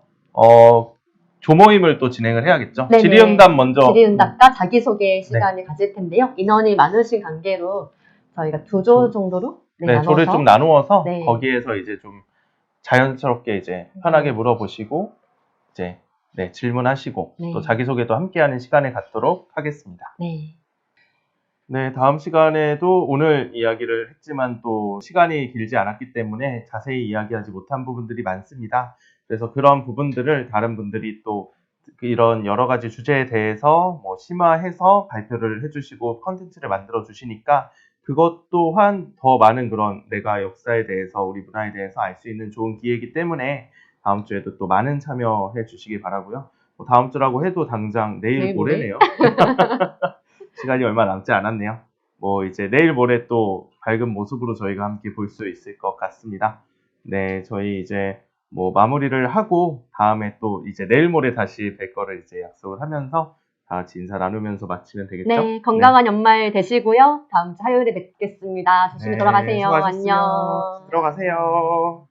Speaker 2: 조모임을 또 진행을 해야겠죠.
Speaker 1: 네네.
Speaker 2: 질의응답 먼저.
Speaker 1: 질의응답과 자기소개 시간을 가질 텐데요. 인원이 많으신 관계로 저희가 2조 정도로
Speaker 2: 네, 조를 좀 나누어서
Speaker 1: 네.
Speaker 2: 거기에서 이제 좀 자연스럽게 이제 편하게 물어보시고 이제 네, 질문하시고
Speaker 1: 네.
Speaker 2: 또 자기소개도 함께하는 시간을 갖도록 하겠습니다.
Speaker 1: 네.
Speaker 2: 네, 다음 시간에도 오늘 이야기를 했지만 또 시간이 길지 않았기 때문에 자세히 이야기하지 못한 부분들이 많습니다. 그래서 그런 부분들을 다른 분들이 또 이런 여러 가지 주제에 대해서 심화해서 발표를 해주시고 컨텐츠를 만들어 주시니까 그것 또한 더 많은 그런 내가 역사에 대해서 우리 문화에 대해서 알 수 있는 좋은 기회이기 때문에 다음 주에도 또 많은 참여해 주시기 바라고요. 다음 주라고 해도 당장 내일 모레네요. 시간이 얼마 남지 않았네요. 이제 내일 모레 또 밝은 모습으로 저희가 함께 볼 수 있을 것 같습니다. 네, 저희 이제 마무리를 하고 다음에 또 이제 내일 모레 다시 뵐 거를 이제 약속을 하면서 다 같이 인사 나누면서 마치면 되겠죠?
Speaker 1: 네, 건강한 연말 되시고요. 다음 주 화요일에 뵙겠습니다. 조심히
Speaker 2: 네,
Speaker 1: 돌아가세요.
Speaker 2: 수고하셨어요.
Speaker 1: 안녕.
Speaker 2: 들어가세요.